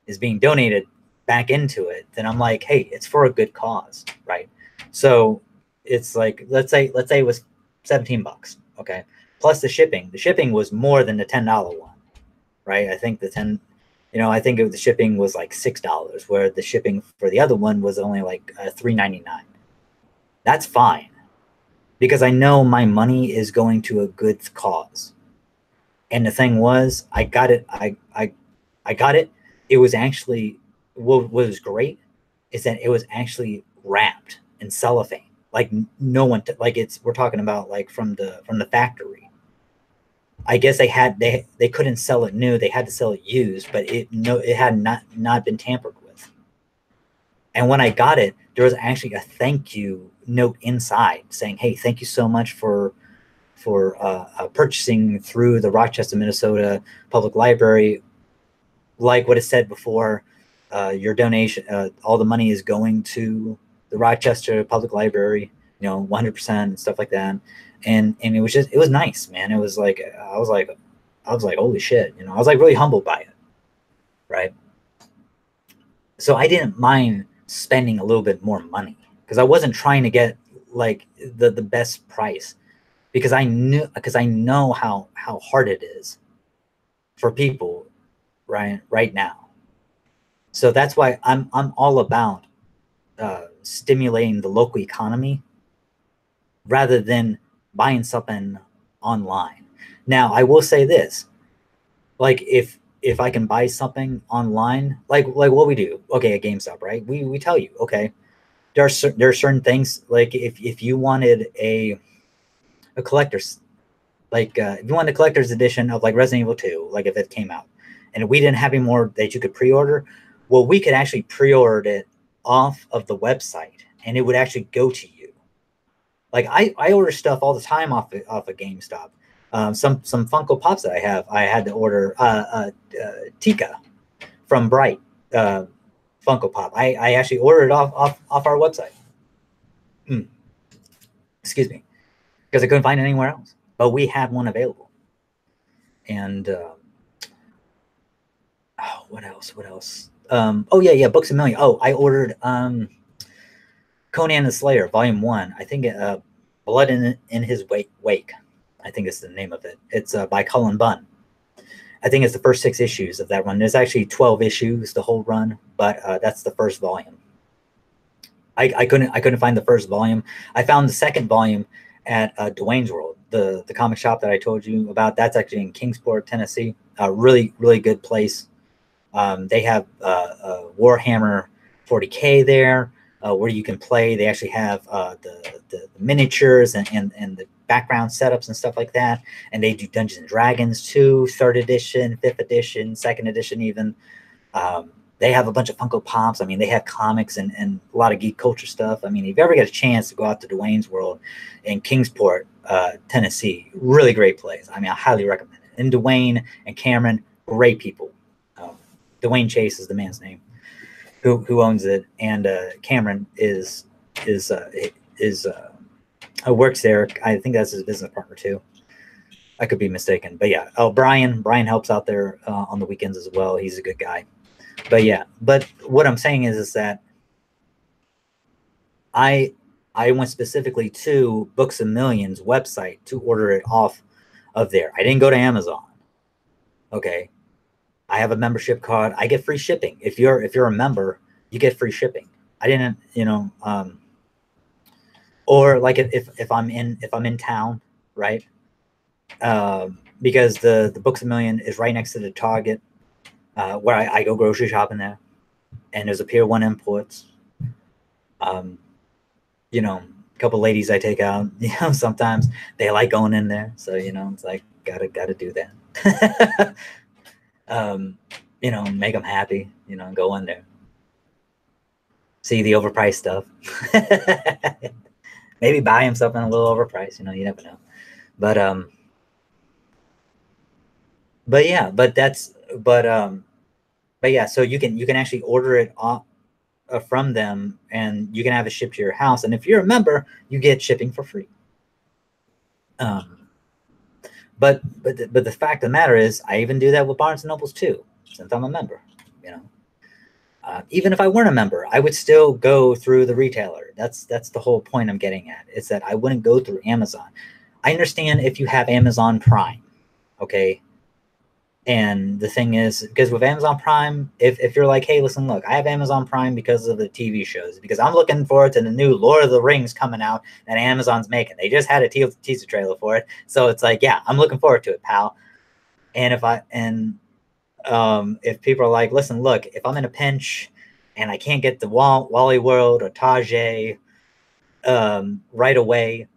is being donated back into it, then I'm like, hey, it's for a good cause, right? So it's like, let's say it was $17, okay, plus the shipping. The shipping was more than the $10 one, right? I think I think the shipping was like $6, where the shipping for the other one was only like $3.99. That's fine, because I know my money is going to a good cause. And the thing was, I got it. I got it. It was actually, what was great is that it was actually wrapped in cellophane. Like no one, like we're talking about like from the factory. I guess they couldn't sell it new. They had to sell it used, but it had not been tampered with. And when I got it, there was actually a thank you note inside saying, "Hey, thank you so much for purchasing through the Rochester, Minnesota Public Library. Like what it said before, your donation, all the money is going to the Rochester Public Library, 100% and stuff like that." And it was nice, man. It was like, I was like, holy shit, I was like really humbled by it, right? So I didn't mind spending a little bit more money, because I wasn't trying to get like the best price, because I know how hard it is for people right now. So that's why I'm all about stimulating the local economy rather than buying something online. Now, I will say this, like if I can buy something online, like what we do, okay, at GameStop, right? We tell you, okay, there are certain things, like if you wanted a collector's, like if you wanted a collector's edition of like Resident Evil 2, like if it came out, and we didn't have any more that you could pre-order, well, we could actually pre-order it off of the website, and it would actually go to you. Like I order stuff all the time off of GameStop. Some Funko Pops that I had to order Tika from Bright Funko Pop. I actually ordered it off our website. Excuse me, because I couldn't find it anywhere else, but we had one available. And what else? Oh yeah, Books a Million. Oh, I ordered Conan the Slayer, Volume 1. I think Blood in His Wake. I think is the name of it. It's by Cullen Bunn. I think it's the first 6 issues of that run. There's actually 12 issues the whole run, but that's the first volume. I couldn't find the first volume. I found the second volume at Dwayne's World, the comic shop that I told you about. That's actually in Kingsport, Tennessee. A really good place. They have Warhammer 40K there, where you can play. They actually have the miniatures and the background setups and stuff like that. And they do Dungeons and Dragons too, 3rd edition, 5th edition, 2nd edition even. They have a bunch of Funko Pops. I mean, they have comics and a lot of geek culture stuff. I mean, if you ever get a chance to go out to Dwayne's World in Kingsport, Tennessee, really great place. I mean, I highly recommend it. And Dwayne and Cameron, great people. Dwayne Chase is the man's name who owns it, and Cameron works there. I think that's his business partner too. I could be mistaken, but yeah. Oh, Brian helps out there on the weekends as well. He's a good guy. But yeah, but what I'm saying is that I went specifically to Books a Million's website to order it off of there. I didn't go to Amazon. Okay. I have a membership card. I get free shipping. If you're a member, you get free shipping. I didn't, or like if I'm in town, right? Because the Books a Million is right next to the Target, where I go grocery shopping there, and there's a Pier 1 Imports. A couple ladies I take out, sometimes they like going in there, so it's like gotta do that. Make them happy, go in there, see the overpriced stuff. Maybe buy him something a little overpriced, you never know. But yeah, but but yeah, so you can actually order it off, from them, and you can have it shipped to your house. And if you're a member, you get shipping for free. But the fact of the matter is, I even do that with Barnes and Nobles too, since I'm a member. You know, even if I weren't a member, I would still go through the retailer. That's the whole point I'm getting at. Is that I wouldn't go through Amazon. I understand if you have Amazon Prime, okay. And the thing is, because with Amazon Prime, if you're like, hey, listen, look, I have Amazon Prime because of the TV shows, because I'm looking forward to the new Lord of the Rings coming out that Amazon's making. They just had a teaser trailer for it. So it's like, yeah, I'm looking forward to it, pal. And if people are like, listen, look, if I'm in a pinch and I can't get the Wally World or Tajay right away,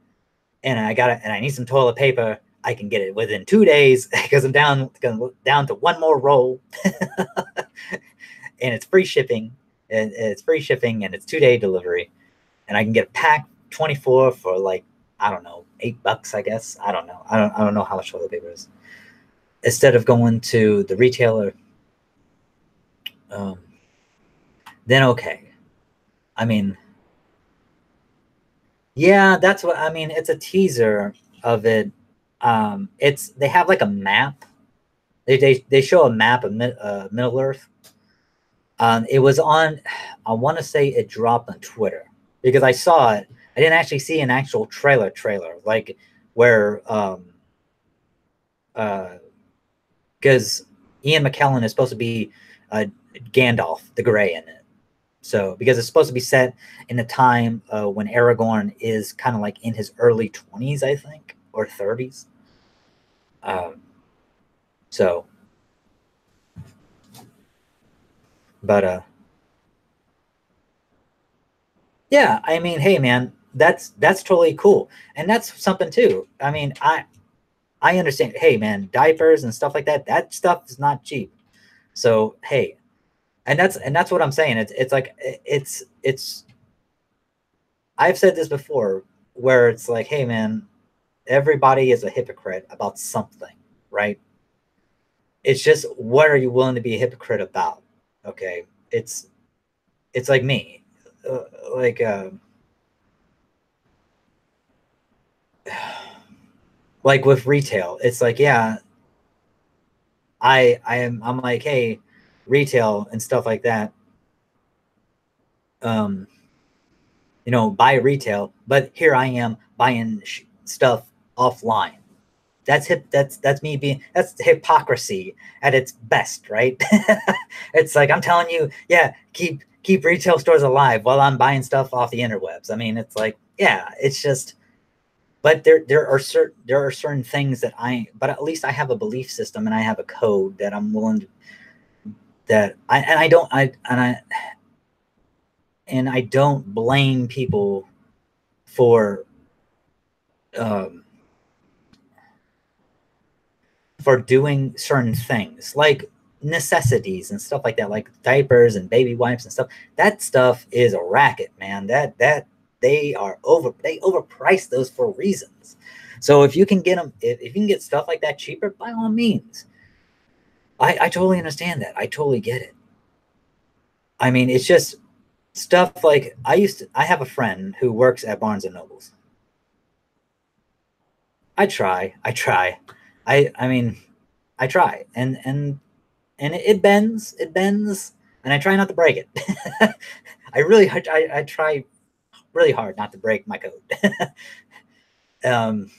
and I need some toilet paper, I can get it within 2 days because I'm down to one more roll, and it's free shipping. And it's 2-day delivery, and I can get a pack 24 for like, I don't know, $8, I guess. I don't know. I don't know how much toilet paper is. Instead of going to the retailer, then okay. I mean, yeah, that's what I mean. It's a teaser of it. They have like a map. They show a map of Middle Earth. It was on. I want to say it dropped on Twitter because I saw it. I didn't actually see an actual trailer like where because Ian McKellen is supposed to be Gandalf the Grey in it. So because it's supposed to be set in a time when Aragorn is kind of like in his early 20s, I think, or 30s. So, but yeah, I mean, hey man, that's totally cool, and that's something too. I mean, I understand. Hey man, diapers and stuff like that. That stuff is not cheap. So hey, and that's what I'm saying. It's like it's. I've said this before, where it's like, hey man, everybody is a hypocrite about something, right? It's just, what are you willing to be a hypocrite about? Okay, it's like me, uh, like like with retail. It's like, yeah, I'm like, hey, retail and stuff like that. Um, buy retail, but here I am buying stuff offline. That's me being, that's hypocrisy at its best, right? It's like, I'm telling you, yeah, keep retail stores alive while I'm buying stuff off the interwebs. I mean, it's like, yeah, it's just, but there are certain things that but at least I have a belief system and I have a code that I'm willing to, and I don't blame people for um, for doing certain things like necessities and stuff like that, like diapers and baby wipes and stuff. That stuff is a racket, man. That they overprice those for reasons. So if you can get them, if you can get stuff like that cheaper, by all means. I totally understand that. I totally get it. I mean, it's just stuff like, I have a friend who works at Barnes and Nobles. I try. I mean, I try, and it bends, and I try not to break it. I try really hard not to break my code. um,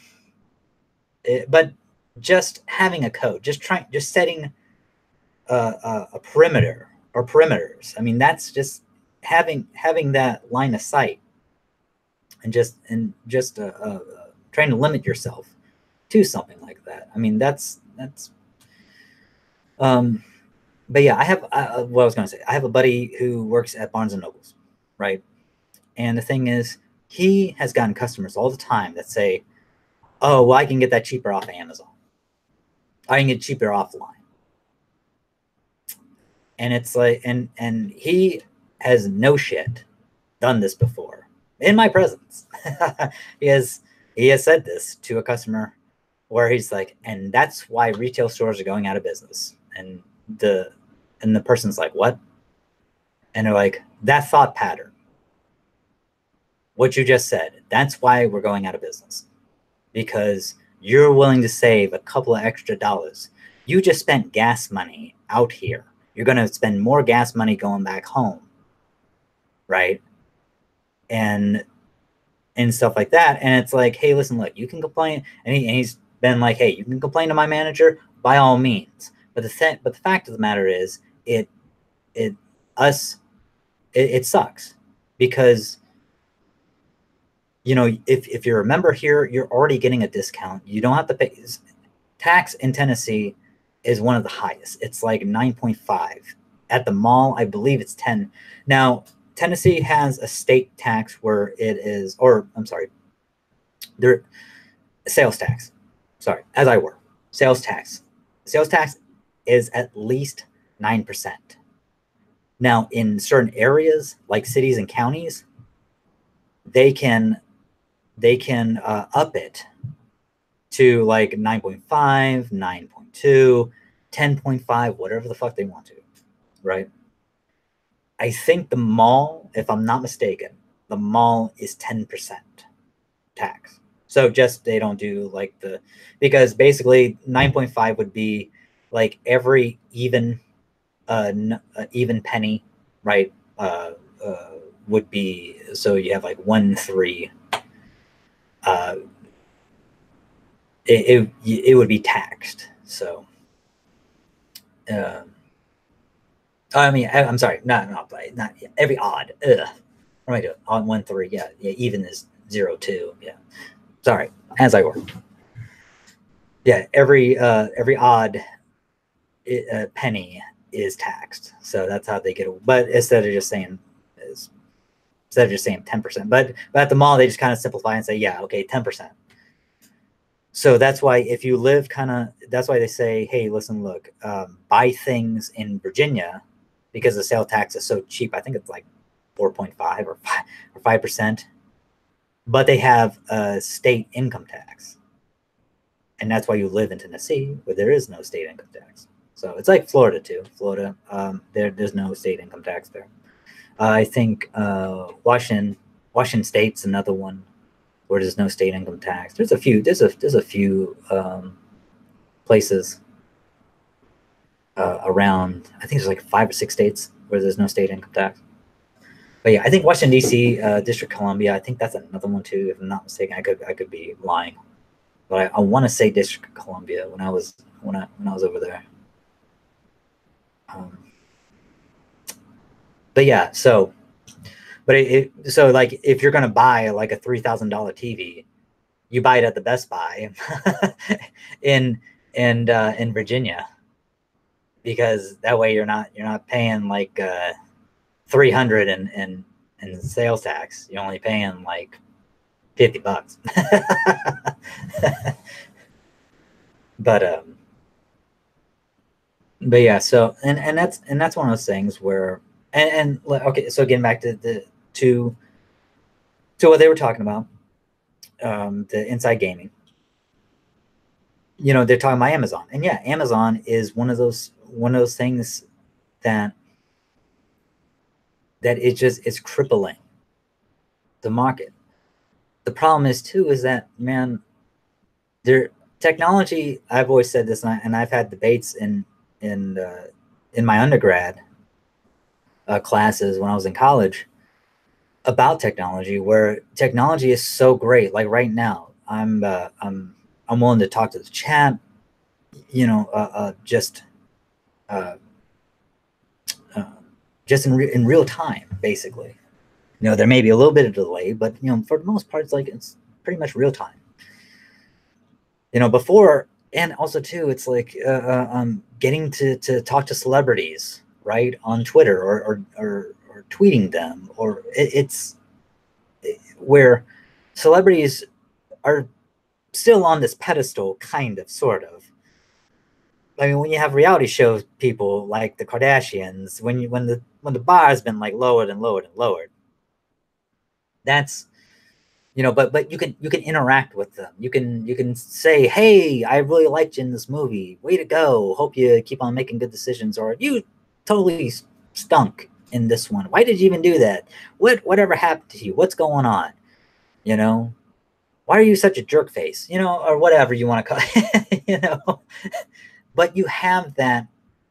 but just having a code, just setting a perimeter or perimeters. I mean, that's just having that line of sight, and just trying to limit yourself to something like that. I mean, that's um, but yeah, I have what I was going to say. I have a buddy who works at Barnes and Nobles, right? And the thing is, he has gotten customers all the time that say, "Oh, well, I can get that cheaper off of Amazon. I can get cheaper offline." And it's like, and he has no shit done this before in my presence. he has he has said this to a customer where he's like, and that's why retail stores are going out of business. And And the person's like, what? And they're like, that thought pattern, what you just said, that's why we're going out of business. Because you're willing to save a couple of extra dollars. You just spent gas money out here. You're going to spend more gas money going back home, right? And stuff like that. And it's like, hey, listen, look, you can complain. And he's been like, hey, you can complain to my manager by all means. But the fact of the matter is, it sucks, because if you're a member here, you're already getting a discount. You don't have to pay. Tax in Tennessee is one of the highest. It's like 9.5. At the mall, I believe it's 10. Now, Tennessee has a state tax where it is, or I'm sorry, their sales tax. Sorry, as I were. Sales tax. Sales tax is at least 9%. Now, in certain areas, like cities and counties, they can up it to like 9.5, 9.2, 10.5, whatever the fuck they want to, right? I think the mall, if I'm not mistaken, the mall is 10% tax. So just they don't do like because basically 9.5 would be like every even penny, right? Would be, so you have like 1.3. It would be taxed. So, I mean, I'm sorry, not every odd. What am I doing? On 1.3, yeah, even is 0.2. Yeah, sorry, as I were. Yeah, every odd penny is taxed. So that's how they get. But instead of just saying 10%, but at the mall they just kind of simplify and say, yeah, okay, 10%. So that's why if you live that's why they say, hey, listen, look, buy things in Virginia, because the sale tax is so cheap. I think it's like 4.5 or 5%, but they have a state income tax. And that's why you live in Tennessee, where there is no state income tax. So it's like Florida too. Florida, there's no state income tax there. I think Washington State's another one where there's no state income tax. There's a few. There's a few places around. I think there's like 5 or 6 states where there's no state income tax. But yeah, I think Washington D.C., District of Columbia. I think that's another one too. If I'm not mistaken, I could be lying, but I want to say District of Columbia when I was over there. But yeah, so. But so like if you're gonna buy like a $3,000 TV, you buy it at the Best Buy in Virginia, because that way you're not paying like $300 in sales tax. You're only paying like $50. But yeah, so and that's one of those things where and okay, so getting back to what they were talking about, the inside gaming. They're talking about Amazon, and yeah, Amazon is one of those things that it's crippling the market. The problem is too is that, man, their technology. I've always said this, and I've had debates in my undergrad classes when I was in college about technology, where technology is so great. Like right now, I'm willing to talk to the chat, just in real time, basically. There may be a little bit of delay, but for the most part, it's pretty much real time. Before, and also too, it's like getting to talk to celebrities, right, on Twitter or tweeting them, or it's where celebrities are still on this pedestal, kind of, sort of. I mean, when you have reality show people like the Kardashians, when the bar has been like lowered and lowered and lowered, that's but you can interact with them. You can say, hey, I really liked you in this movie. Way to go. Hope you keep on making good decisions. Or you totally stunk in this one. Why did you even do that? Whatever happened to you? What's going on? You know, why are you such a jerk face? You know, or whatever you want to call it, you know. But you have that,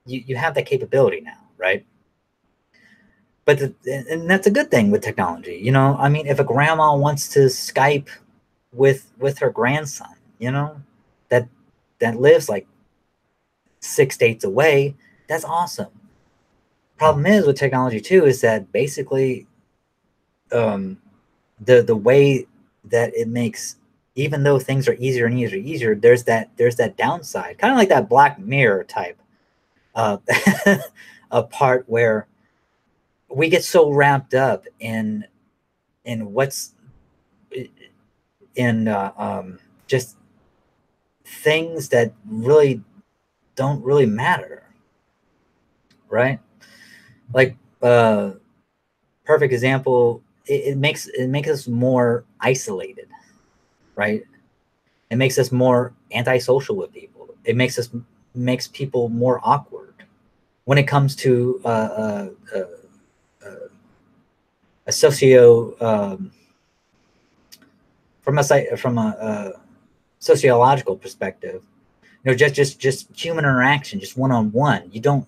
you have that capability now, right? But and that's a good thing with technology, you know. I mean, if a grandma wants to Skype with her grandson, you know, that lives like 6 states away, that's awesome. Problem is with technology too is that basically the way that it makes, even though things are easier and easier, there's that downside, kind of like that Black Mirror type uh, a part where we get so wrapped up in what's in just things that really don't really matter, right? Like perfect example, it makes us more isolated, right? It makes us more antisocial with people. It makes people more awkward when it comes to a socio from a sociological perspective. You know, just human interaction, just one on one. You don't.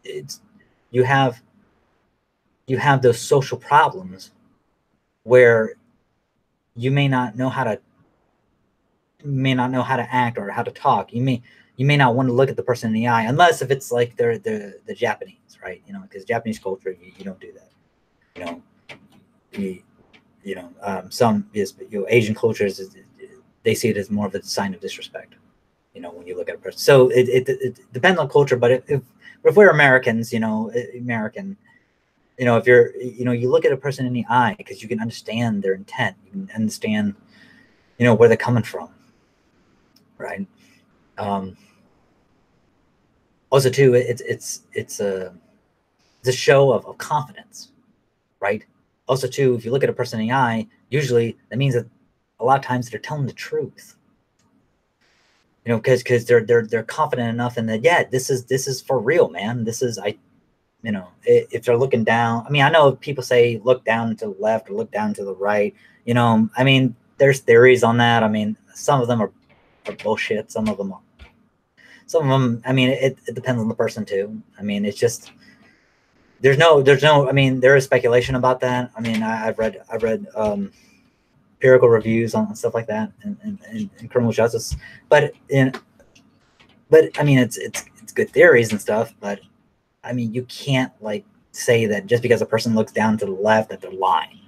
It's you have those social problems where you may not know how to act or how to talk. You may not want to look at the person in the eye unless if it's like they're the Japanese, right? You know, because Japanese culture, you don't do that. You know, some is, you know, Asian cultures, they see it as more of a sign of disrespect. You know, when you look at a person. So it depends on culture, but if we're Americans, you know, American, you know, if you're, you know, you look at a person in the eye because you can understand their intent, you can understand, you know, where they're coming from, right? Also, too, it's a show of confidence, right? Also, too, if you look at a person in the eye, usually that means that a lot of times they're telling the truth. You know, because they're confident enough in that. Yeah, this is for real, man. This is you know, if they're looking down. I mean, I know people say look down to the left or look down to the right. You know, I mean, there's theories on that. I mean, some of them are bullshit. Some of them, I mean, it depends on the person too. I mean, it's just there's no. I mean, there is speculation about that. I mean, I've read empirical reviews on stuff like that in criminal justice, but I mean, it's good theories and stuff. But I mean, you can't like say that just because a person looks down to the left that they're lying.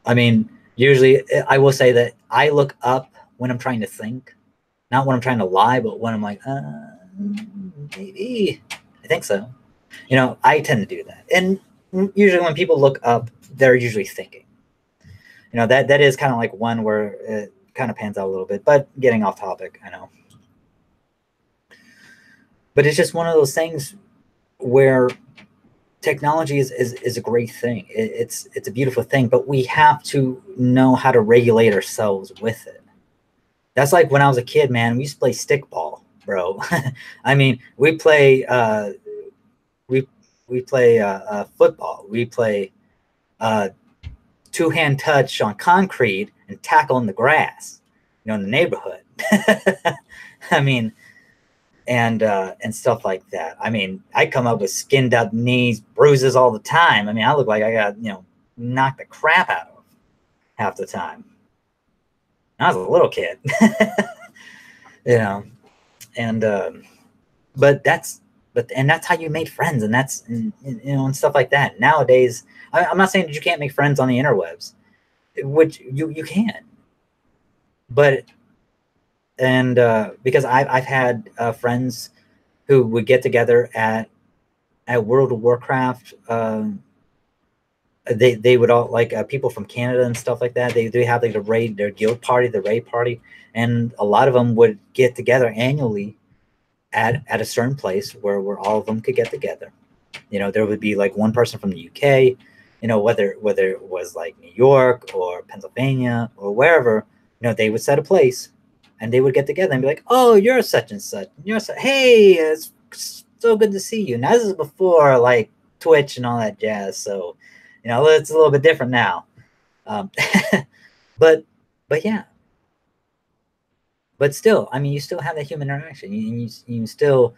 I mean, usually I will say that I look up when I'm trying to think, not when I'm trying to lie, but when I'm like, maybe I think so. You know, I tend to do that. And usually when people look up, they're usually thinking. You know, that is kind of like one where it kind of pans out a little bit, but getting off topic, I know. But it's just one of those things where technology is a great thing. It's a beautiful thing, but we have to know how to regulate ourselves with it. That's like when I was a kid, man, we used to play stickball, bro. I mean, we play football. We play two-hand touch on concrete and tackle in the grass, you know, in the neighborhood. I mean, and stuff like that. I mean, I come up with skinned up knees, bruises all the time. I mean, I look like I got, you know, knocked the crap out of half the time. I was a little kid, you know, and that's how you made friends, and that's you know, and stuff like that. Nowadays, I'm not saying that you can't make friends on the interwebs, which you can, but because I've had friends who would get together at World of Warcraft. They would all like people from Canada and stuff like that. They have like their guild party, the raid party, and a lot of them would get together annually at a certain place where all of them could get together. You know, there would be like one person from the UK, you know, whether it was like New York or Pennsylvania or wherever, you know, they would set a place and they would get together and be like, oh, you're such and such. You're hey, it's so good to see you. Now this is before like Twitch and all that jazz, so it's a little bit different now. Um, but yeah, but still, I mean, you still have that human interaction. You still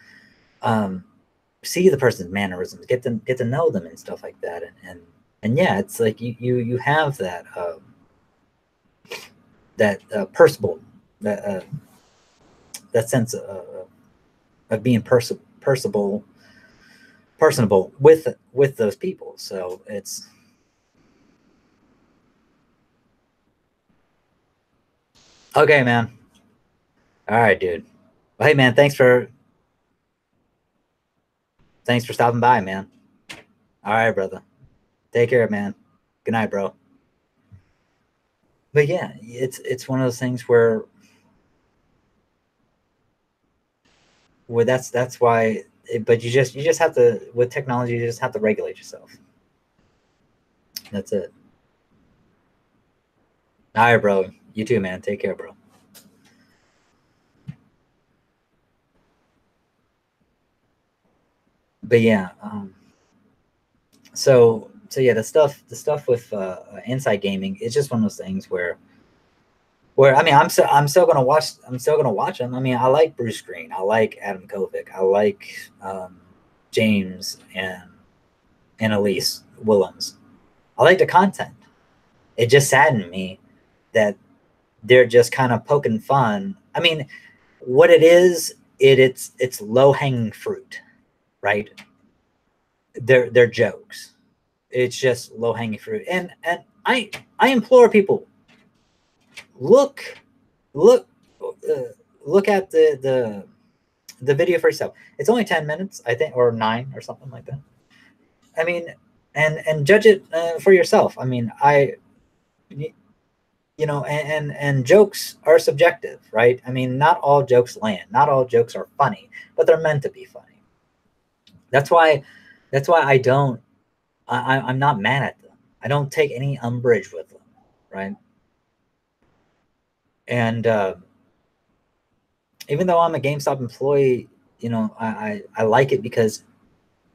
see the person's mannerisms, get to know them and stuff like that, and yeah, it's like you have that personable that that sense of being personable with those people. So it's okay, man. All right, dude. Well, hey, man, thanks for stopping by, man. All right, brother. Take care, man. Good night, bro. But yeah, it's one of those things where that's why. But you just have to, with technology, you just have to regulate yourself. That's it. All right, bro. You too, man. Take care, bro. But yeah, so yeah, the stuff with inside gaming is just one of those things where I mean, I'm still gonna watch them. I mean, I like Bruce Green, I like Adam Kovic, I like James and Elise Willems. I like the content. It just saddened me that they're just kind of poking fun. I mean, what it is, it's low hanging fruit, right? They're jokes. It's just low hanging fruit, and I implore people, look look look at the video for yourself. It's only 10 minutes, I think, or 9 or something like that. I mean, and judge it for yourself. I mean, and jokes are subjective, right? I mean, not all jokes land, not all jokes are funny, but they're meant to be funny. That's why I don't I'm not mad at them. I don't take any umbrage with them, right? And even though I'm a GameStop employee, I like it because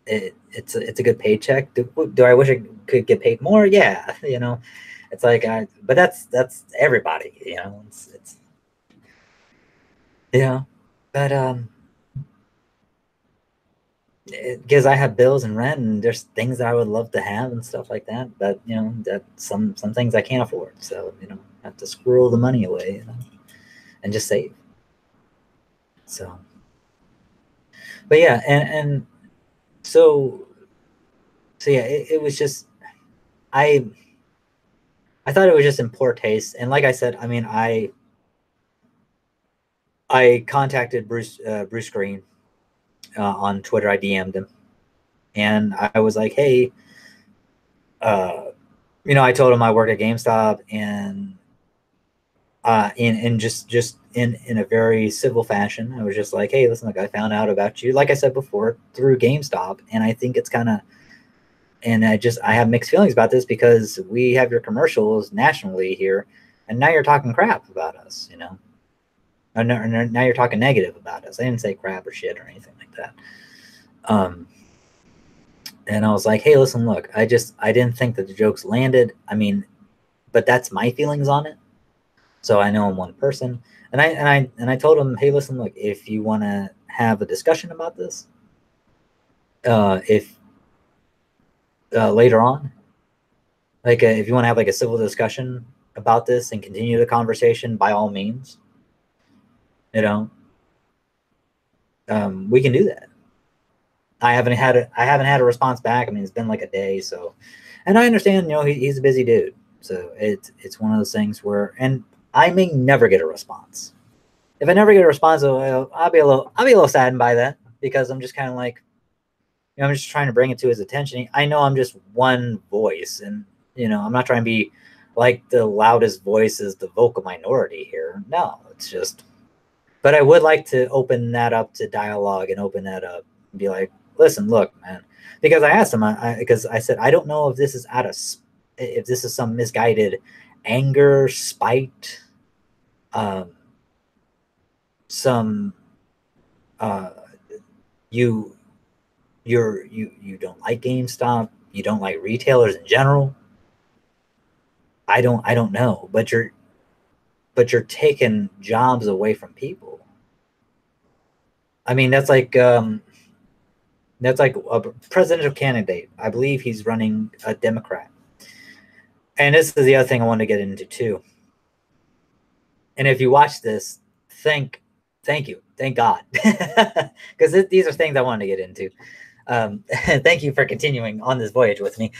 it's a good paycheck. Do I wish I could get paid more? Yeah, it's like but that's everybody, it's yeah, but because I have bills and rent, and there's things that I would love to have and stuff like that. But that some things I can't afford, so I have to squirrel the money away, and just save. So, but yeah, and so yeah, it was just I I thought it was just in poor taste, and like I said, I mean, I contacted Bruce Green on Twitter. I DM'd him, and I was like, hey, uh, I told him I work at GameStop, and in just in a very civil fashion, I was just like, hey, listen, like, I found out about you, like I said before, through GameStop, and I think it's kind of, and I have mixed feelings about this because we have your commercials nationally here, and now you're talking crap about us, or now you're talking negative about us. I didn't say crap or shit or anything like that. And I was like, hey, listen, look, I didn't think that the jokes landed. I mean, but that's my feelings on it. So I know I'm one person, and I told him, hey, listen, look, if you want to have a discussion about this, if later on, like if you want to have like a civil discussion about this and continue the conversation, by all means, you know, we can do that. I haven't had a response back. I mean, it's been like a day, so, and I understand, he's a busy dude, so it's one of those things where, and I may never get a response. If I never get a response, I'll be a little saddened by that, because I'm just kind of like, I'm just trying to bring it to his attention. I know I'm just one voice, and I'm not trying to be like the loudest voice is the vocal minority here. No, it's just, but I would like to open that up to dialogue and open that up and be like, listen, look, man, because I asked him, because I said, I don't know if this is if this is some misguided anger, spite, some, uh, you you don't like GameStop, you don't like retailers in general. I don't know, but you're taking jobs away from people. I mean, that's like a presidential candidate. I believe he's running a Democrat. And this is the other thing I want to get into too. And if you watch this, thank you, thank God, because these are things I wanted to get into. Thank you for continuing on this voyage with me.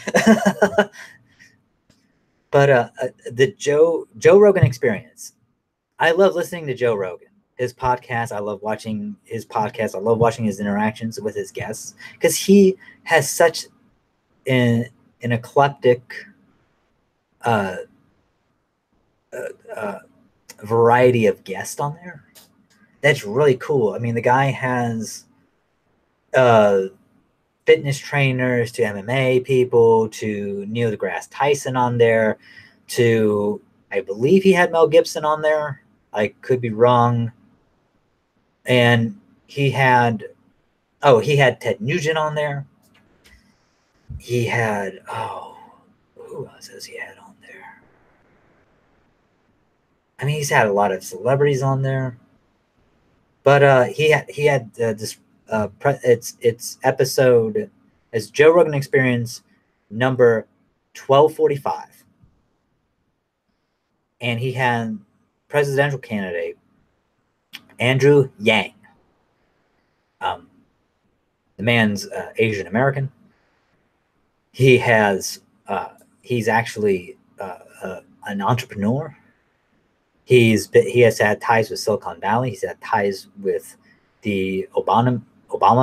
But the Joe Rogan Experience. I love listening to Joe Rogan. His podcast. I love watching his podcast. I love watching his interactions with his guests because he has such an eclectic uh, uh, variety of guests on there. That's really cool. I mean, the guy has uh, fitness trainers to MMA people to Neil deGrasse Tyson on there to, I believe he had Mel Gibson on there. I could be wrong. And he had Ted Nugent on there. He had, who else has he had on there? I mean, he's had a lot of celebrities on there. But he had this it's episode as Joe Rogan Experience number 1245, and he had presidential candidate Andrew Yang. The man's Asian American. He has he's actually an entrepreneur. He has had ties with Silicon Valley. He's had ties with the Obama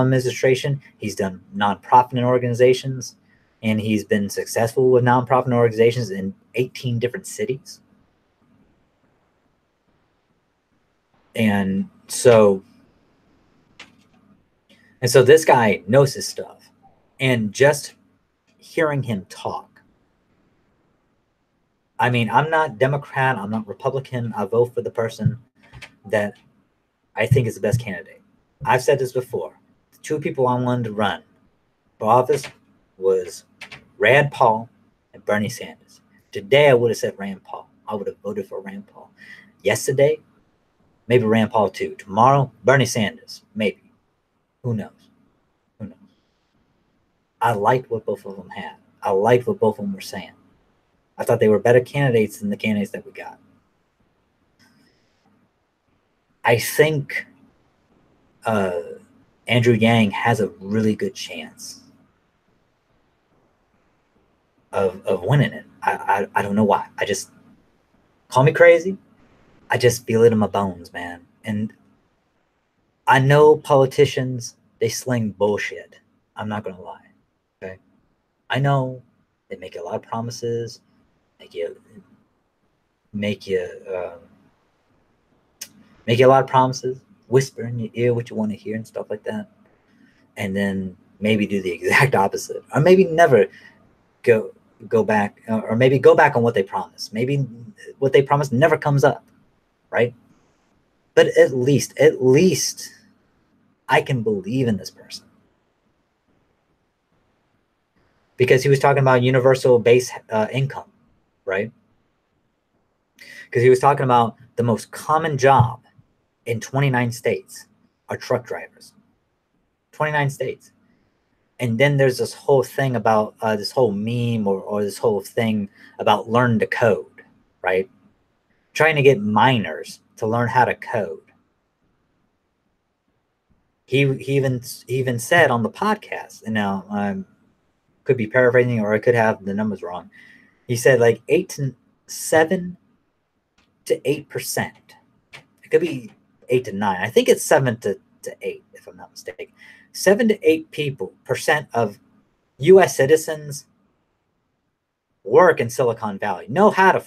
administration. He's done nonprofit organizations, and he's been successful with nonprofit organizations in 18 different cities. And so this guy knows his stuff, and just hearing him talk. I mean, I'm not Democrat, I'm not Republican. I vote for the person that I think is the best candidate. I've said this before. The two people I wanted to run for office was Rand Paul and Bernie Sanders. Today, I would have said Rand Paul. I would have voted for Rand Paul. Yesterday, maybe Rand Paul too. Tomorrow, Bernie Sanders. Maybe. Who knows? Who knows? I liked what both of them had. I liked what both of them were saying. I thought they were better candidates than the candidates that we got. I think Andrew Yang has a really good chance of winning it. I don't know why. I just, call me crazy, I just feel it in my bones, man. And I know politicians, they sling bullshit. I'm not gonna lie. Okay, I know they make a lot of promises, make you make you a lot of promises, whisper in your ear what you want to hear and stuff like that, and then maybe do the exact opposite, or maybe never go back, or maybe go back on what they promised. Maybe what they promised never comes up, right? But at least I can believe in this person, because he was talking about universal base income, right? Because he was talking about the most common job in 29 states are truck drivers. 29 states. And then there's this whole thing about this whole meme or this whole thing about learn to code, right? Trying to get minors to learn how to code. He even said on the podcast, and now could be paraphrasing or I could have the numbers wrong. He said like 7 to 8%. It could be 8 to 9. I think it's 7 to 8, if I'm not mistaken. 7 to 8% of U.S. citizens work in Silicon Valley. Know how to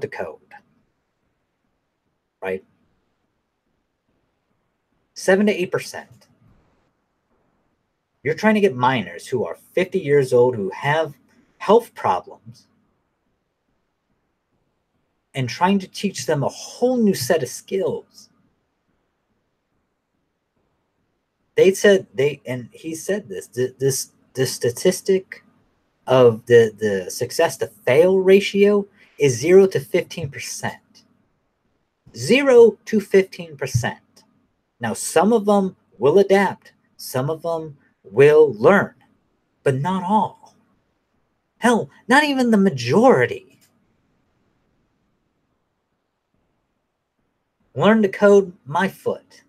code, right? 7 to 8%. You're trying to get minors who are 50 years old, who have health problems, and trying to teach them a whole new set of skills They said and he said this statistic of the success to fail ratio is 0 to 15%. 0 to 15%. Now, some of them will adapt, some of them will learn, but not all. Hell, not even the majority. Learn to code my foot.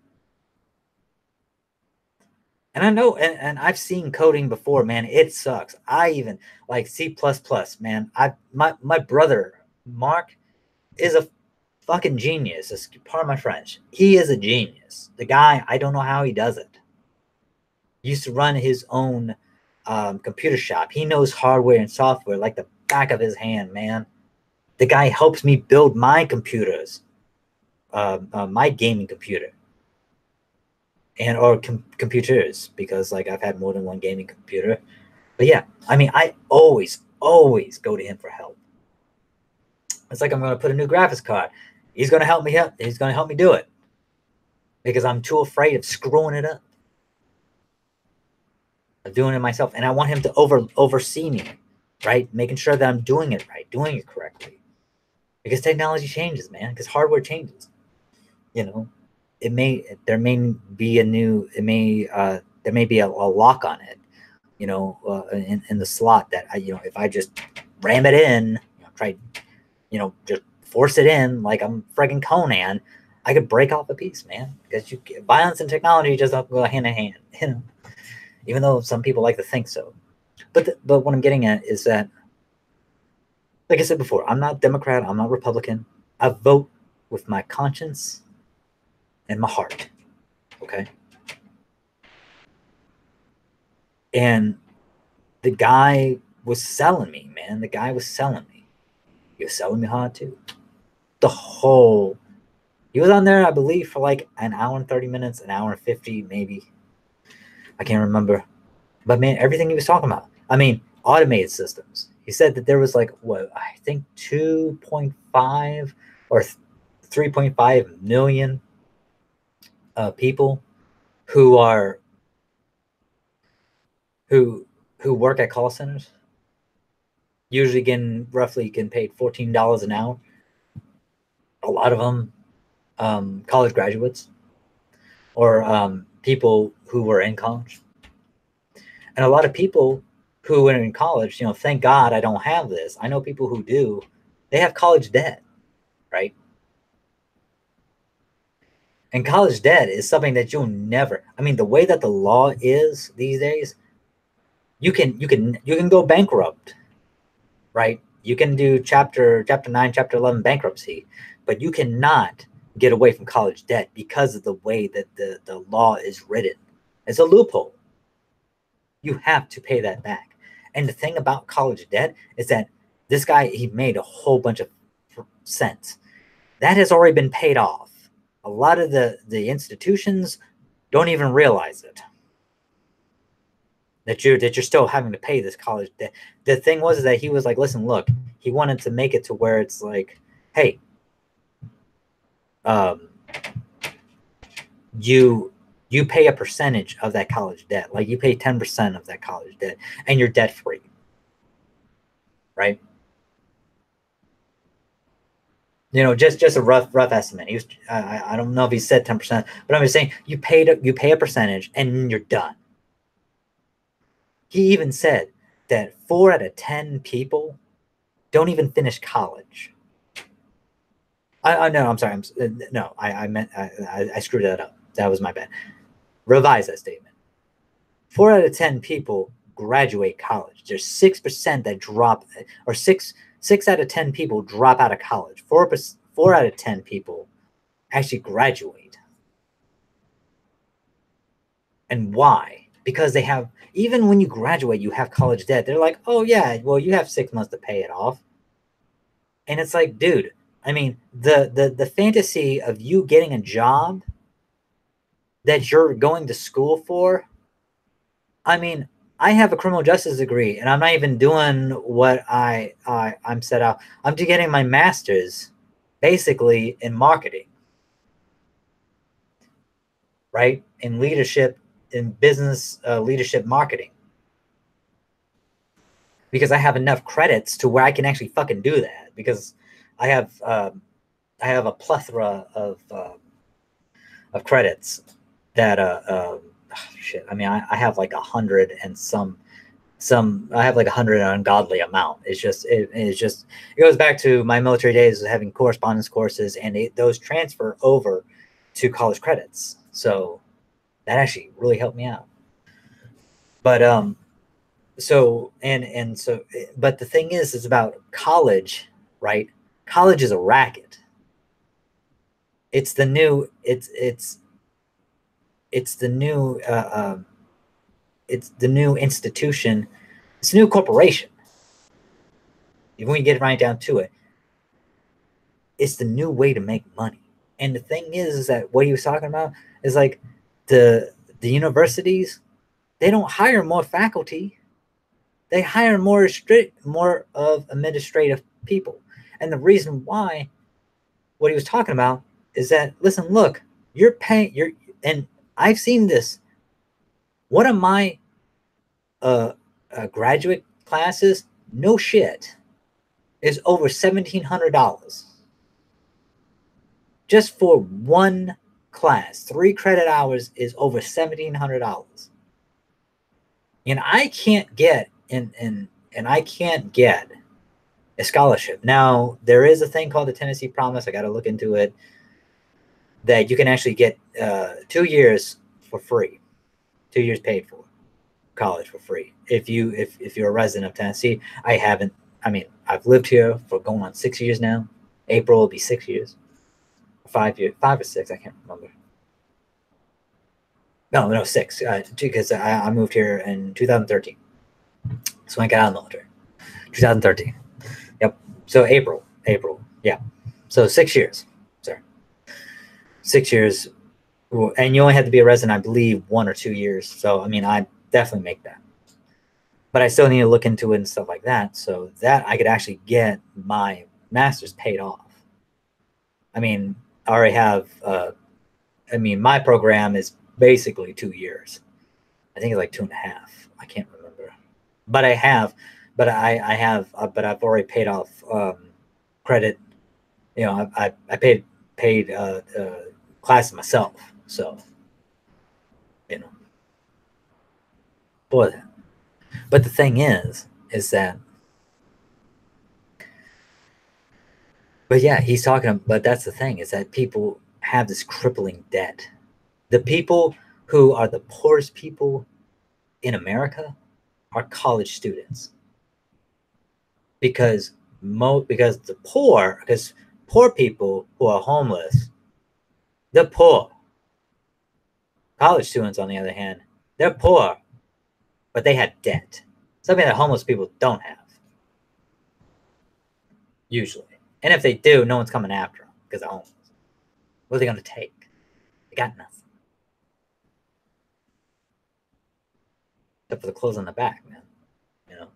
And I know, and I've seen coding before, man. It sucks. I even like C++, man. My brother Mark is a fucking genius. Pardon my French. He is a genius. The guy, I don't know how he does it. He used to run his own computer shop. He knows hardware and software like the back of his hand, man. The guy helps me build my computers, my gaming computer. And or computers, because like I've had more than one gaming computer. But yeah, I mean, I always go to him for help. It's like I'm going to put a new graphics card. He's going to help me up. He's going to help me do it because I'm too afraid of screwing it up, of doing it myself. And I want him to oversee me, right? Making sure that I'm doing it right, doing it correctly. Because technology changes, man. Because hardware changes. You know, there may be a lock on it, you know, in the slot that if I just ram it in, try, just force it in like I'm friggin' Conan, I could break off a piece, man. Because violence and technology just don't go hand in hand, you know. Even though some people like to think so, but what I'm getting at is that, like I said before, I'm not Democrat, I'm not Republican. I vote with my conscience and my heart, okay? And the guy was selling me, man. The guy was selling me. He was selling me hard too. He was on there, I believe, for like an hour and 30 minutes, an hour and 50, maybe. I can't remember. But man, everything he was talking about. I mean, automated systems. He said that there was like, I think 2.5 or 3.5 million people who work at call centers, usually getting paid $14 an hour. A lot of them college graduates or people who were in college. And a lot of people who were in college, thank God I don't have this. I know people who do. They have college debt, right? And college debt is something that you'll never. I mean, the way that the law is these days, you can go bankrupt, right? You can do chapter 9, chapter 11 bankruptcy, but you cannot get away from college debt because of the way that the law is written. It's a loophole. You have to pay that back. And the thing about college debt is that this guy, he made a whole bunch of sense. That has already been paid off. A lot of the institutions don't even realize it. That you're still having to pay this college debt. The thing was that he was like, listen, look, he wanted to make it to where it's like, hey, you pay a percentage of that college debt. Like you pay 10% of that college debt and you're debt free. Right? Just a rough estimate. He was I don't know if he said 10%, but I'm just saying you pay a percentage and you're done. He even said that 4 out of 10 people don't even finish college. No, I'm sorry. I meant I screwed that up. That was my bad. Revise that statement. 4 out of 10 people graduate college. There's 6% that drop, or 6 out of 10 people drop out of college. 4 out of 10 people actually graduate. And why? Because they have, even when you graduate, you have college debt. They're like, oh yeah, well, you have 6 months to pay it off. And it's like, dude, I mean, the fantasy of you getting a job that you're going to school for, I mean, I have a criminal justice degree, and I'm not even doing what I'm set out. I'm just getting my master's, basically, in marketing, right? In leadership in business leadership marketing, because I have enough credits to where I can actually fucking do that, because I have a plethora of credits that shit. I mean, I have like 100 and some I have like 100 an ungodly amount. It's just it goes back to my military days of having correspondence courses, and those transfer over to college credits. So that actually really helped me out. But but the thing is about college, right? College is a racket. It's the new it's the new it's the new institution. It's a new corporation. When you get right down to it, it's the new way to make money. And the thing is that what he was talking about is like the universities, they don't hire more faculty. They hire more of administrative people. And the reason why, what he was talking about is that, listen, look, and I've seen this. One of my graduate classes, no shit, is over $1,700 just for one class. 3 credit hours is over $1,700, and I can't get I can't get a scholarship. Now there is a thing called the Tennessee Promise. I got to look into it. That you can actually get 2 years for free, 2 years paid for college for free if you're a resident of Tennessee. I haven't. I mean, I've lived here for going on 6 years now. April will be 6 years. 5 years, 5 or 6, I can't remember. No, 6. Because I moved here in 2013. So I got out of the military. 2013. Yep. So April. Yeah. So 6 years. Sorry. 6 years. And you only have to be a resident, I believe, 1 or 2 years. So, I mean, I definitely make that. But I still need to look into it and stuff like that, so that I could actually get my master's paid off. I mean, I already have, I mean, my program is basically 2 years. I think it's like 2.5. I can't remember. But I have, but I've already paid off credit. You know, I paid classes myself. So, you know, boy. But the thing is that, but yeah, he's talking, but that's the thing, is that people have this crippling debt. The people who are the poorest people in America are college students. Because poor people who are homeless, they're poor. College students, on the other hand, they're poor, but they have debt. Something that homeless people don't have, usually. And if they do, no one's coming after them because they're homeless. What are they going to take? They got nothing. Except for the clothes on the back, man. You know?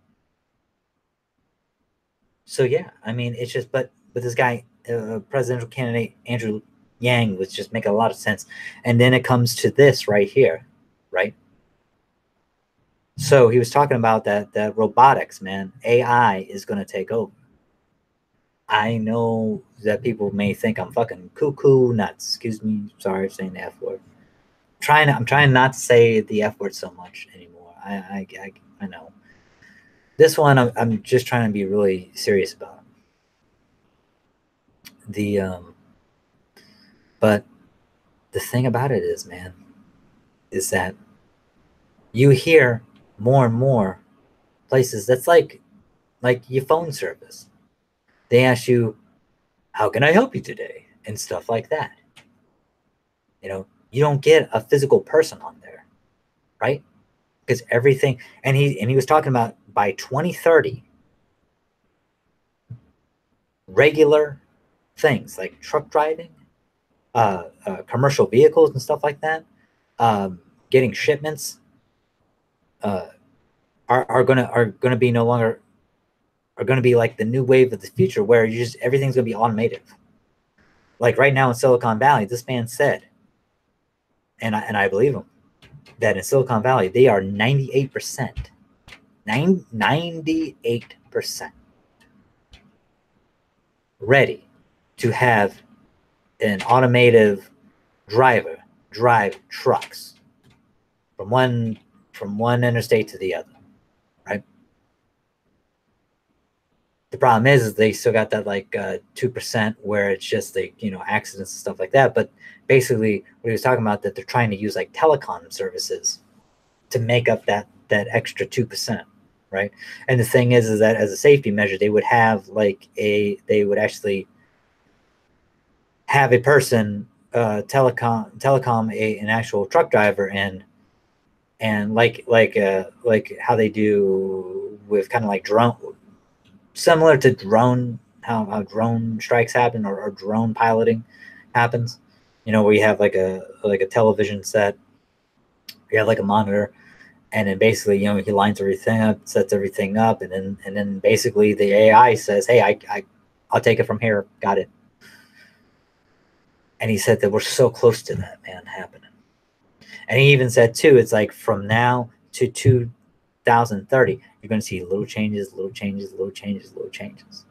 So, yeah, I mean, it's just, but this guy, presidential candidate Andrew Yang, was just making a lot of sense. And then it comes to this right here, right? So he was talking about that robotics, man. AI is going to take over. I know that people may think I'm fucking cuckoo nuts. Excuse me. Sorry for saying the F word. I'm trying not to say the F word so much anymore. I know. This one, I'm just trying to be really serious about. But the thing about it is, man, is that you hear more and more places that's like your phone service. They ask you, how can I help you today? And stuff like that. You know, you don't get a physical person on there, right? Because everything, and he was talking about by 2030, regular things like truck driving, commercial vehicles and stuff like that, getting shipments, are gonna be no longer, are gonna be like the new wave of the future, where everything's gonna be automated. Like right now in Silicon Valley, this man said, and I believe him, that in Silicon Valley, they are 98%, 98% ready to have an automotive driver drive trucks from one interstate to the other, right? The problem is they still got that like 2% where it's just like, you know, accidents and stuff like that. But basically, what he was talking about, that they're trying to use like telecom services to make up that extra 2%, right? And the thing is that as a safety measure, they would have like they would actually have a person telecom an actual truck driver and like how they do with kind of like drone, similar to drone, how drone strikes happen, or drone piloting happens, you know, where you have like a television set, you have like a monitor, and then basically, you know, he lines everything up, sets everything up, and then basically the AI says, hey, I'll take it from here, got it. And he said that we're so close to that, man, happening. And he even said too, it's like from now to 2030, you're going to see little changes, little changes, little changes, little changes.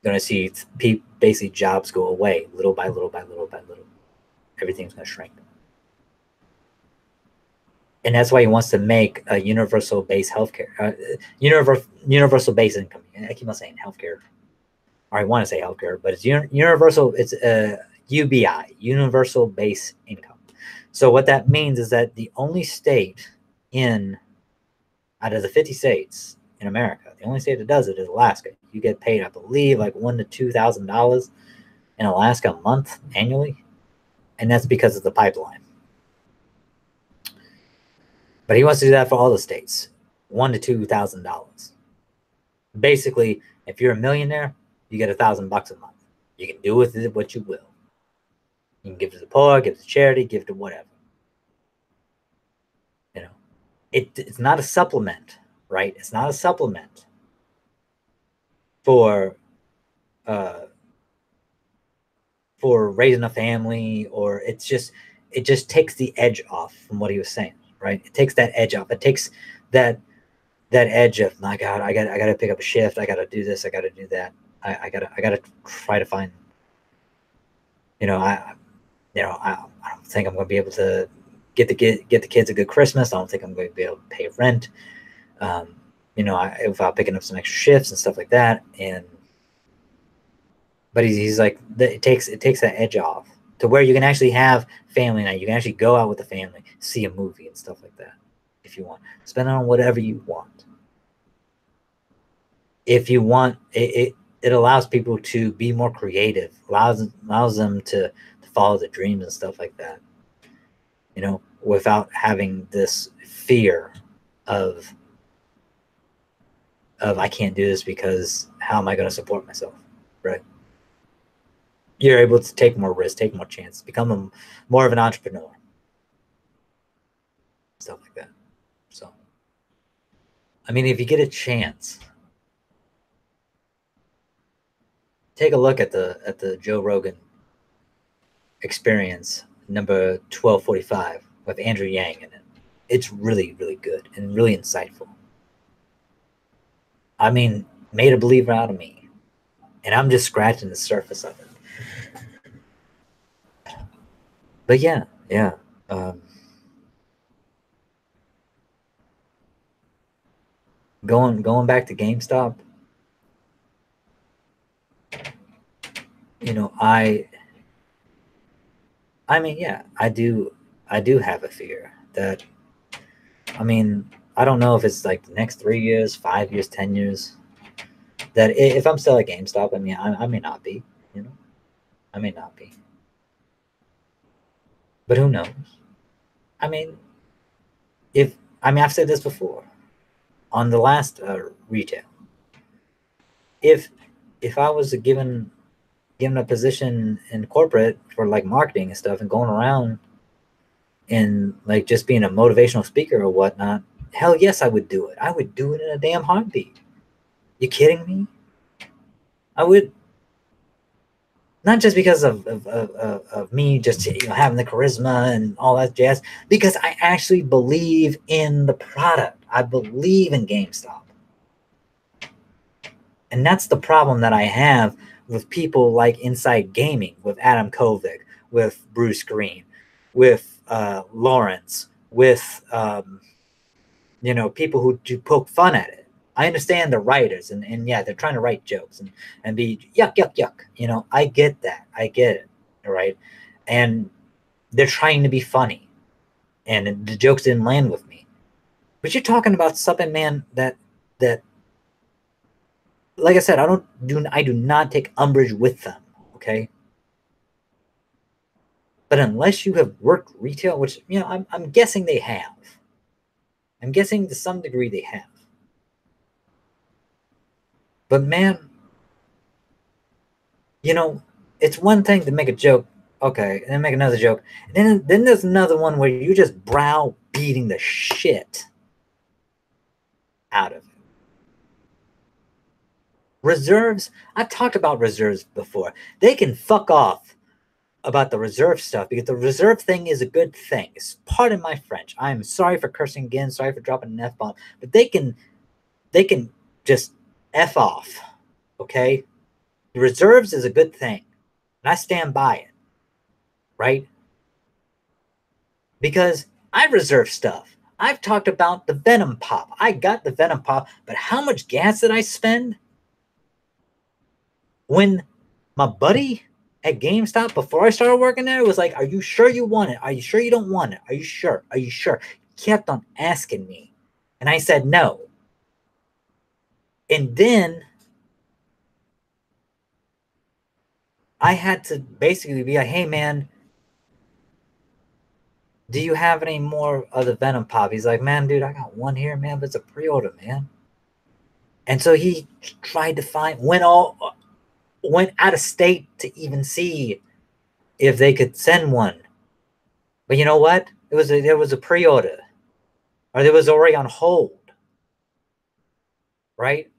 You're going to see basically jobs go away little by little by little by little. Everything's going to shrink. And that's why he wants to make a universal base healthcare, universal base income. I keep on saying healthcare, or I want to say healthcare, but it's universal. It's UBI, universal base income. So what that means is that the only state out of the 50 states in America, the only state that does it is Alaska. You get paid, I believe, like $1,000 to $2,000 in Alaska a month annually, and that's because of the pipeline. But he wants to do that for all the states, $1,000 to $2,000. Basically, if you're a millionaire, you get $1,000 a month. You can do with it what you will. You can give it to the poor, give it to charity, give it to whatever. You know, it's not a supplement, right? It's not a supplement for raising a family, or it just takes the edge off from what he was saying, right? It takes that edge off. It takes that edge of, my God, I got to pick up a shift. I got to do this. I got to do that. I got to try to find, I don't think I'm going to be able to get the kids a good Christmas. I don't think I'm going to be able to pay rent, without picking up some extra shifts and stuff like that. But he's like, it takes that edge off to where you can actually have family night. You can actually go out with the family, see a movie and stuff like that. If you want, spend it on whatever you want. If you want, it allows people to be more creative, allows them to follow the dreams and stuff like that, without having this fear of I can't do this because how am I going to support myself, right? You're able to take more risks, take more chances, become more of an entrepreneur, stuff like that. So, I mean, if you get a chance, take a look at the Joe Rogan Experience number 1245 with Andrew Yang in it. It's really, really good and really insightful. I mean, made a believer out of me, and I'm just scratching the surface of it. But yeah. Going back to GameStop, I mean, yeah, I do have a fear that, I mean, I don't know if it's like the next 3 years, 5 years, 10 years, that if I'm still at GameStop, I mean, I may not be, I may not be. But who knows? I mean, I've said this before on the last retail. If I was given a position in corporate for like marketing and stuff and going around and like just being a motivational speaker or whatnot, hell yes, I would do it. I would do it in a damn heartbeat. You kidding me? I would. Not just because of me just having the charisma and all that jazz, because I actually believe in the product. I believe in GameStop. And that's the problem that I have with people like Inside Gaming, with Adam Kovic, with Bruce Green, with Lawrence, with people who do poke fun at it. I understand the writers, and yeah, they're trying to write jokes and be yuck, yuck, yuck. I get that. I get it. All right. And they're trying to be funny. And the jokes didn't land with me. But you're talking about something, man, that like I said, I do not take umbrage with them. Okay. But unless you have worked retail, which I'm guessing they have. I'm guessing to some degree they have. But man, it's one thing to make a joke, okay, and then make another joke. And then there's another one where you're just browbeating the shit out of it. Reserves, I've talked about reserves before. They can fuck off about the reserve stuff because the reserve thing is a good thing. It's pardon my French. I'm sorry for cursing again, sorry for dropping an F-bomb, but they can just F off, okay? The reserves is a good thing, and I stand by it, right? Because I reserve stuff. I've talked about the Venom Pop. I got the Venom Pop, but how much gas did I spend when my buddy at GameStop before I started working there was like, are you sure you want it? Are you sure you don't want it? Are you sure? Are you sure? He kept on asking me. And I said no. And then I had to basically be like, hey, man, do you have any more of the Venom Pop? He's like, man, dude, I got one here, man, but it's a pre-order, man. And so he tried to went out of state to even see if they could send one. But you know what? There was a pre-order, or there was already on hold, right?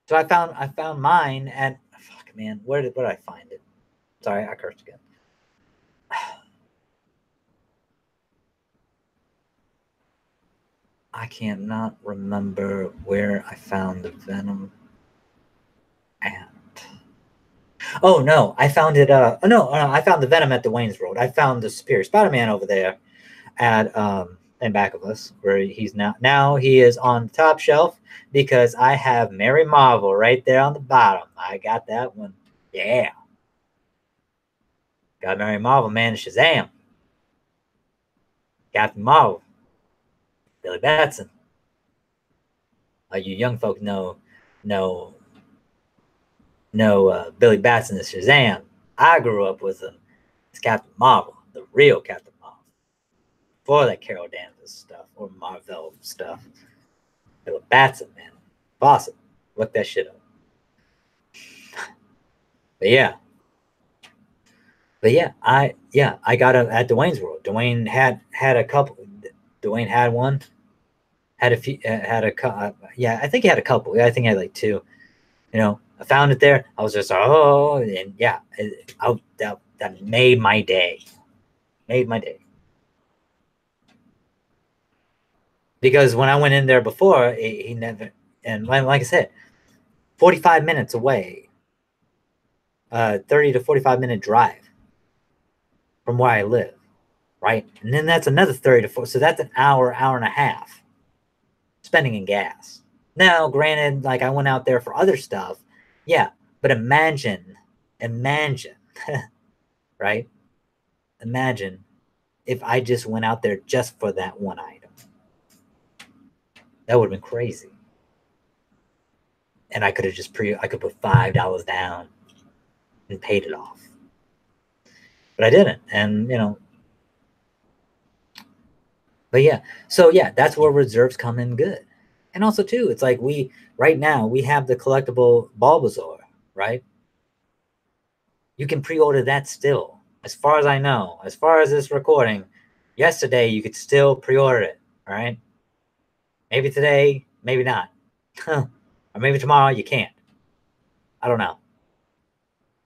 So I found mine, and fuck, man, where did I find it? Sorry, I cursed again. I can't not remember where I found the Venom at. Oh no, I found it. No, I found the Venom at the Wayne's World. I found the Superior Spider-Man over there at in back of us, where he's now. Now he is on the top shelf because I have Mary Marvel right there on the bottom. I got that one. Yeah, got Mary Marvel, man. Shazam, Captain Marvel, Billy Batson. You young folk know Billy Batson is Shazam. I grew up with him. It's Captain Marvel, the real Captain Marvel. Before that Carol Danvers stuff or Marvel stuff. Billy Batson, man. Awesome. Look that shit up. But yeah. I got it at Dwayne's World. Dwayne had a couple. Dwayne had one. Had a few. Had a yeah. I think he had a couple. Yeah, I think he had like two. I found it there. I was just and yeah, that made my day. Made my day. Because when I went in there before, he never. And like I said, 45 minutes away. 30 to 45-minute drive from where I live, right? And then that's another 30 to 40. So that's an hour and a half spending in gas. Now, granted, like I went out there for other stuff. Yeah, but imagine, right? Imagine if I just went out there just for that one item. That would have been crazy. And I could have I could put $5 down and paid it off. But I didn't. And, but yeah. So yeah, that's where reserves come in good. And also too, it's like right now we have the collectible Bulbasaur, right? You can pre-order that still. As far as I know, as far as this recording, yesterday you could still pre-order it, all right? Maybe today, maybe not. Or maybe tomorrow you can't. I don't know.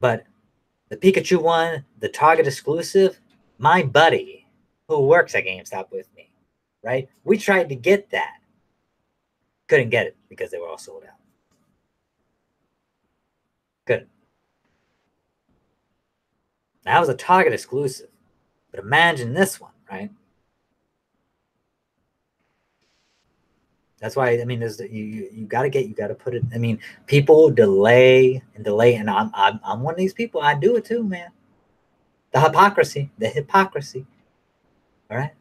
But the Pikachu one, the Target exclusive, my buddy who works at GameStop with me, right? We tried to get that. Couldn't get it because they were all sold out. Couldn't. That was a Target exclusive. But imagine this one, right? That's why, I mean, there's you got to put it. I mean, people delay, and I'm one of these people. I do it too, man. The hypocrisy. All right,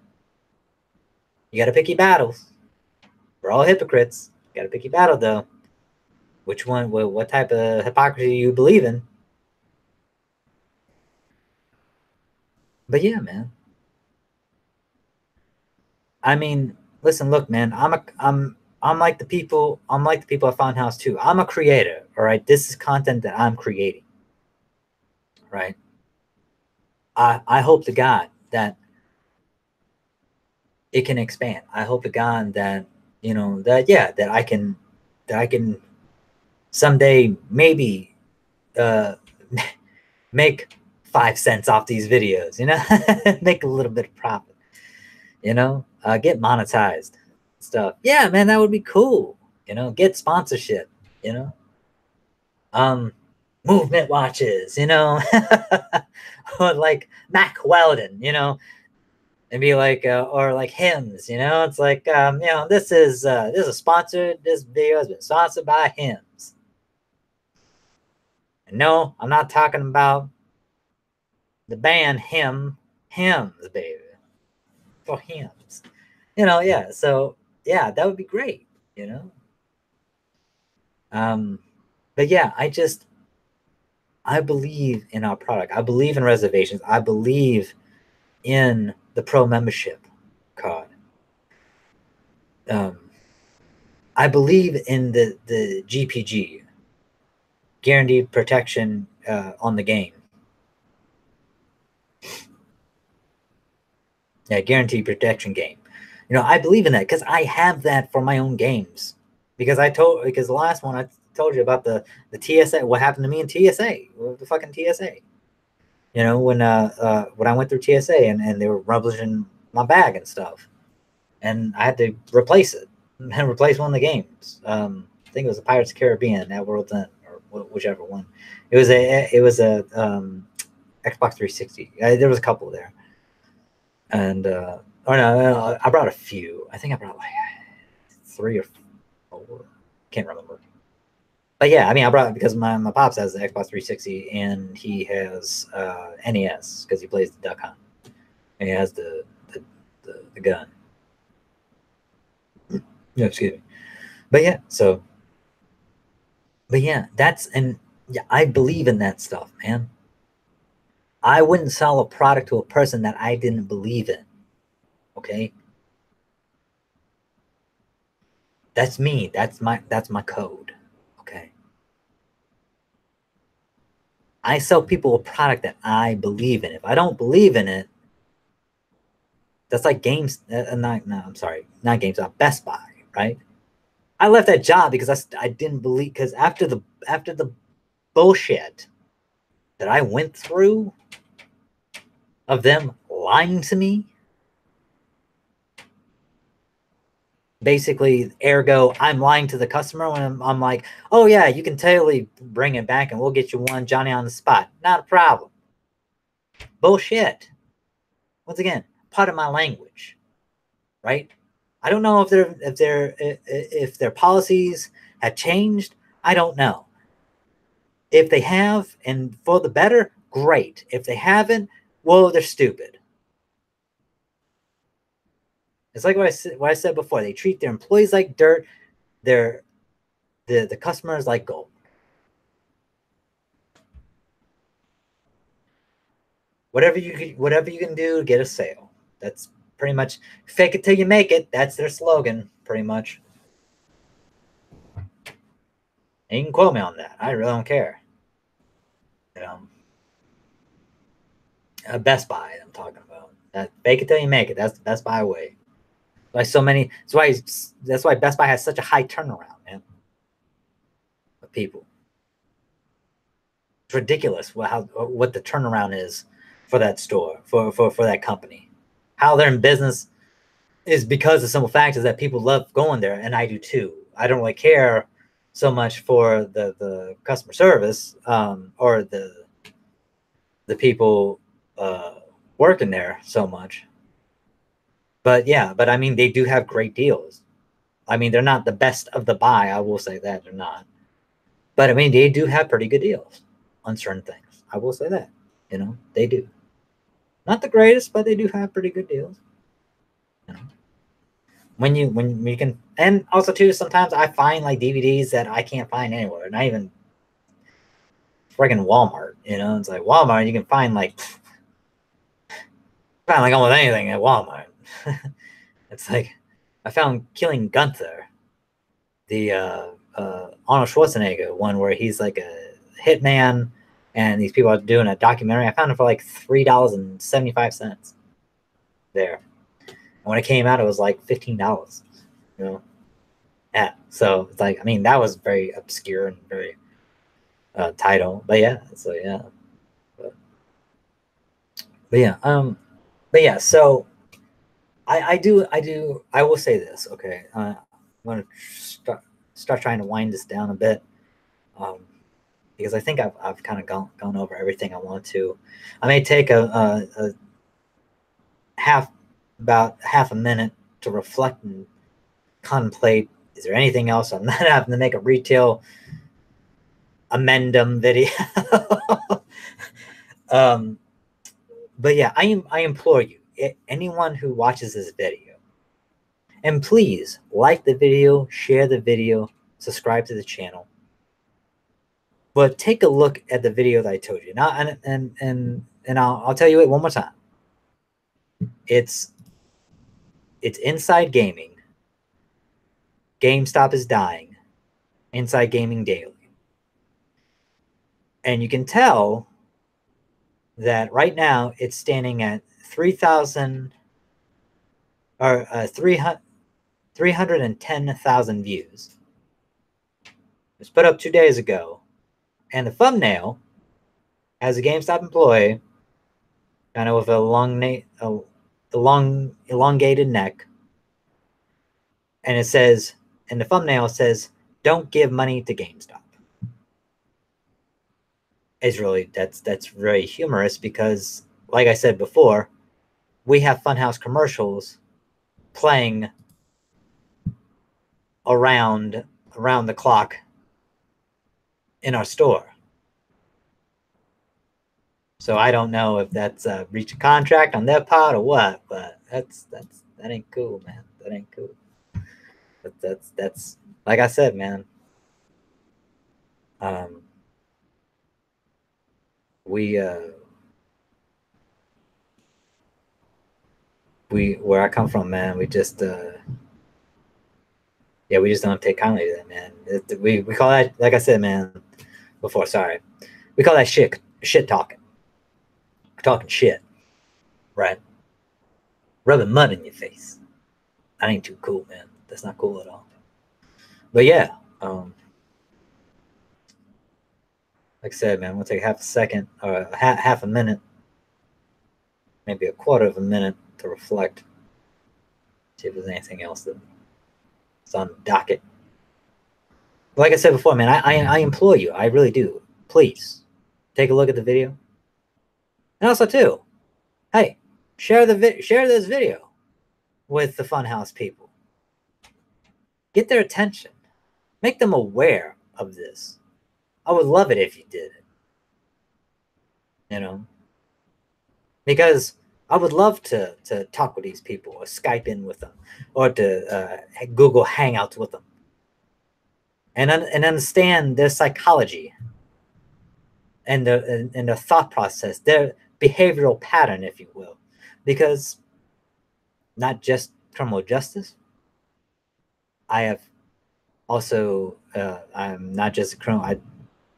you got to pick your battles. We're all hypocrites. You got to pick your battle though. Which one? What type of hypocrisy you believe in? But yeah, man. I mean, listen, look, man. I'm like the people. I'm like the people at Funhouse too. I'm a creator. All right, this is content that I'm creating. Right. I hope to God that it can expand. I hope to God that that I can someday maybe uh make 5 cents off these videos, make a little bit of profit, get monetized stuff. Yeah, man, that would be cool. Get sponsorship, you know. Um movement watches, or like Mac Weldon, and be like or like hymns, it's like this is sponsored, this video has been sponsored by hymns. And no, I'm not talking about the band hymns, baby, for hymns, yeah. So yeah, that would be great, but yeah, I believe in our product. I believe in reservations. I believe in the pro membership card. I believe in the GPG, guaranteed protection on the game. Yeah, guaranteed protection game. I believe in that because I have that for my own games. Because the last one I told you about the TSA, what happened to me in TSA, the fucking TSA. When I went through TSA and they were rubbishing my bag and stuff, and I had to replace it and replace one of the games. I think it was the Pirates of the Caribbean at World's End, or whichever one. It was a Xbox 360. There was a couple there, and or no, I brought a few. I think I brought like 3 or 4. Can't remember. But yeah, I mean, I brought it because my pops has the Xbox 360 and he has NES because he plays the Duck Hunt and he has the gun. Yeah, excuse me. But yeah, I believe in that stuff, man. I wouldn't sell a product to a person that I didn't believe in. Okay? That's me. That's my code. Okay? I sell people a product that I believe in. If I don't believe in it, that's like I'm sorry, not GameStop, Best Buy, right? I left that job because I didn't believe, because after the bullshit that I went through of them lying to me, basically, ergo, I'm lying to the customer when I'm like, oh yeah, you can totally bring it back and we'll get you one Johnny on the spot. Not a problem. Bullshit. Once again, part of my language, right? I don't know if their policies have changed. I don't know. If they have, and for the better, great. If they haven't, well, they're stupid. It's like what I said before. They treat their employees like dirt. The customers like gold. Whatever you can do to get a sale. That's pretty much fake it till you make it. That's their slogan, pretty much. And you can quote me on that. I really don't care. Best Buy, I'm talking about. That fake it till you make it. That's the Best Buy way. That's why Best Buy has such a high turnaround, man. Of people. ridiculous what the turnaround is for that store, for that company. How they're in business is because of simple fact is that people love going there, and I do too. I don't really care so much for the customer service or the people working there so much. But yeah, but I mean, they do have great deals. I mean, they're not the best of the buy. I will say that they're not. But I mean, they do have pretty good deals on certain things. I will say that. You know, they do. Not the greatest, but they do have pretty good deals. You know, when you can, and also too, sometimes I find like DVDs that I can't find anywhere, not even friggin' Walmart. You know, it's like Walmart, you can find like almost anything at Walmart. It's like I found Killing Gunther, the Arnold Schwarzenegger one where he's like a hitman and these people are doing a documentary. I found it for like $3.75 there. And when it came out, it was like $15, you know? Yeah. So it's like, I mean, that was very obscure and very title, but yeah. So yeah. But yeah. But yeah. So I will say this. Okay. I'm going to start trying to wind this down a bit. Because I think I've kind of gone over everything I want to. I may take about half a minute to reflect and contemplate. Is there anything else? I'm not having to make a retail amendum video. But yeah, I implore you, anyone who watches this video, and please like the video, share the video, subscribe to the channel. But take a look at the video that I told you now, and I'll tell you it one more time. It's Inside Gaming. GameStop is dying. Inside Gaming Daily. And you can tell that right now it's standing at 3,000 or 310,000 views. It was put up 2 days ago. And the thumbnail has a GameStop employee kind of with a long elongated neck. And it says, and the thumbnail says, "Don't give money to GameStop." It's really, that's very humorous because, like I said before, we have Funhouse commercials playing around the clock in our store. So I don't know if that's a breach of contract on their part or what, but that ain't cool, man. That ain't cool. But that's like I said, man. Where I come from, man, we just we just don't take kindly to that, man. We call that, like I said, man, before, sorry, we call that shit talking. We're talking shit, right? Rubbing mud in your face. That ain't too cool, man. That's not cool at all. But yeah, like I said, man, we'll take half a second or half a minute, maybe a quarter of a minute to reflect. See if there's anything else that's on the docket. Like I said before, man, I implore you, I really do. Please take a look at the video. And also too, hey, share this video with the Funhouse people. Get their attention. Make them aware of this. I would love it if you did it. You know? Because I would love to talk with these people or Skype in with them or to Google Hangouts with them and understand their psychology and their thought process, their behavioral pattern, if you will. Because not just criminal justice, I have also, I'm not just a criminal, I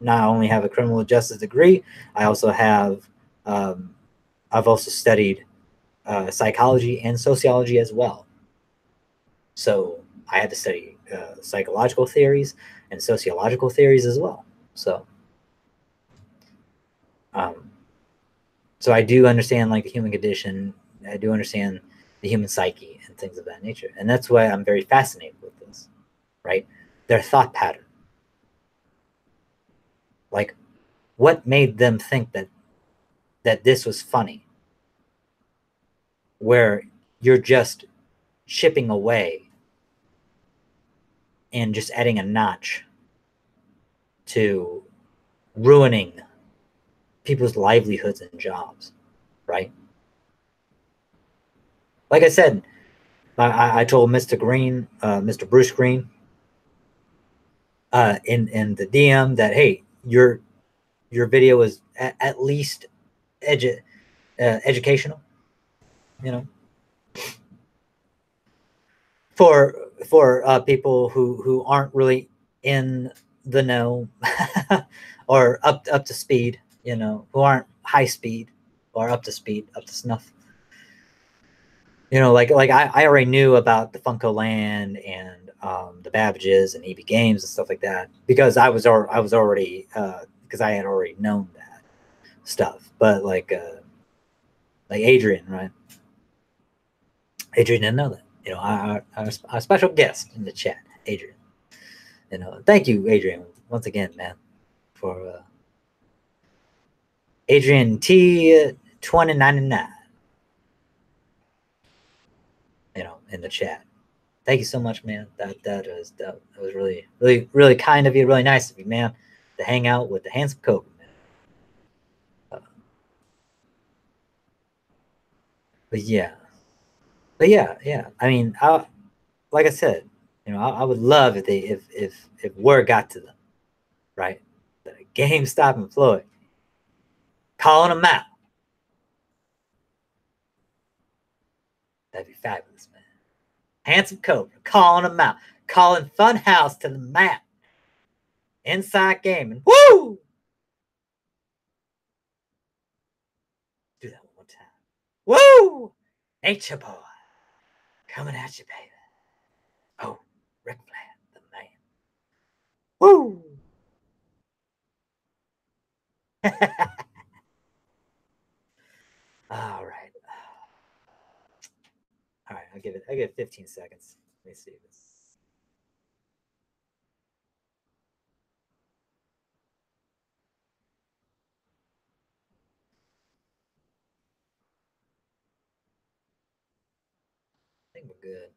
not only have a criminal justice degree, I also have, I've also studied psychology and sociology as well. So I had to study psychological theories and sociological theories as well. So So I do understand like the human condition. I do understand the human psyche and things of that nature, and that's why I'm very fascinated with this. Right, their thought pattern. Like, what made them think that this was funny? Where you're just chipping away and just adding a notch to ruining people's livelihoods and jobs, right? Like I said, I told Mr. Green, Mr. Bruce Green, in the DM that hey, your video is at least educational, you know, for people who aren't really in the know or up to speed, you know, who aren't high speed or up to speed, up to snuff. You know, like I already knew about the Funko Land and the Babbages and EB Games and stuff like that because I was already because I had already known that stuff. But like Adrian, right? Adrian didn't know that. You know, our special guest in the chat, Adrian. You know, thank you, Adrian, once again, man, for Adrian T2099. You know, in the chat. Thank you so much, man. That was really kind of you, really nice of you, man, to hang out with the handsome Cobra, man. But yeah, yeah. I mean, like I said, you know, I would love if they if word got to them, right? The GameStop employee calling them out. That'd be fabulous, man. Handsome Cobra calling them out, calling Funhouse to the mat. Inside Gaming, woo! Do that one more time. Woo! Ain't your boy coming at you, baby. Oh, Rick Flair, the man. Woo! All right. All right, I give it 15 seconds. Let me see this. I think we're good.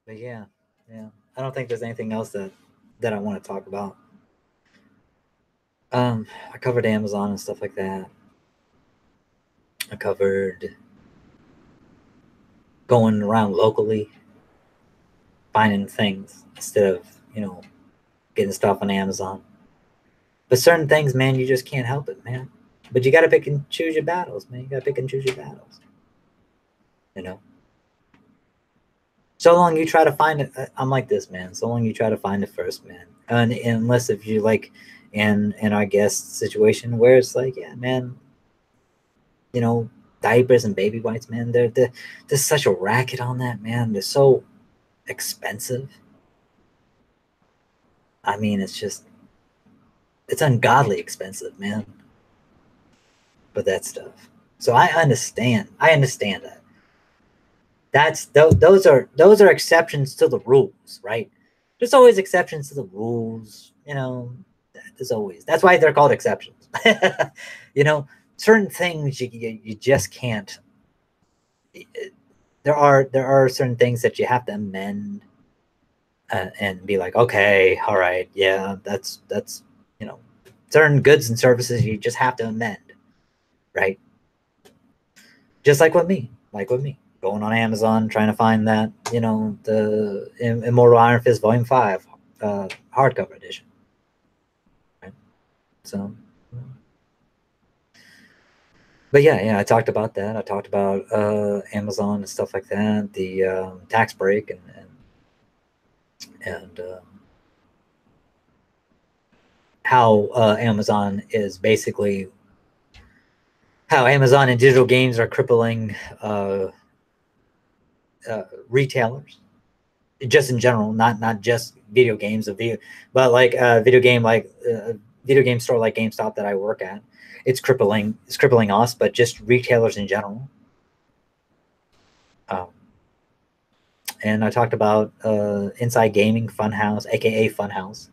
But yeah. I don't think there's anything else that I want to talk about. I covered Amazon and stuff like that. I covered going around locally, finding things instead of, you know, getting stuff on Amazon. But certain things, man, you just can't help it, man. But you got to pick and choose your battles, man. You got to pick and choose your battles. You know? So long you try to find it. I'm like this, man. So long you try to find it first, man. And unless if you like in our guest situation where it's like, yeah, man, you know, diapers and baby wipes, man, there's such a racket on that, man. They're so expensive. I mean, it's ungodly expensive, man. But that stuff. So I understand that. Those are exceptions to the rules, right? There's always exceptions to the rules, you know. There's always, that's why they're called exceptions. You know, certain things you just can't. There are certain things that you have to amend and be like, okay, all right, yeah, that's you know, certain goods and services you just have to amend, right? Just like with me, going on Amazon trying to find that, you know, the Immortal Iron Fist Volume 5 hardcover edition, right? So, but yeah, I talked about that. I talked about Amazon and stuff like that, the tax break and how Amazon is basically how Amazon and digital games are crippling retailers, just in general, not just video games of video, but like video game store like GameStop that I work at. It's crippling us, but just retailers in general. Um, and I talked about Inside Gaming Funhouse, aka Funhouse,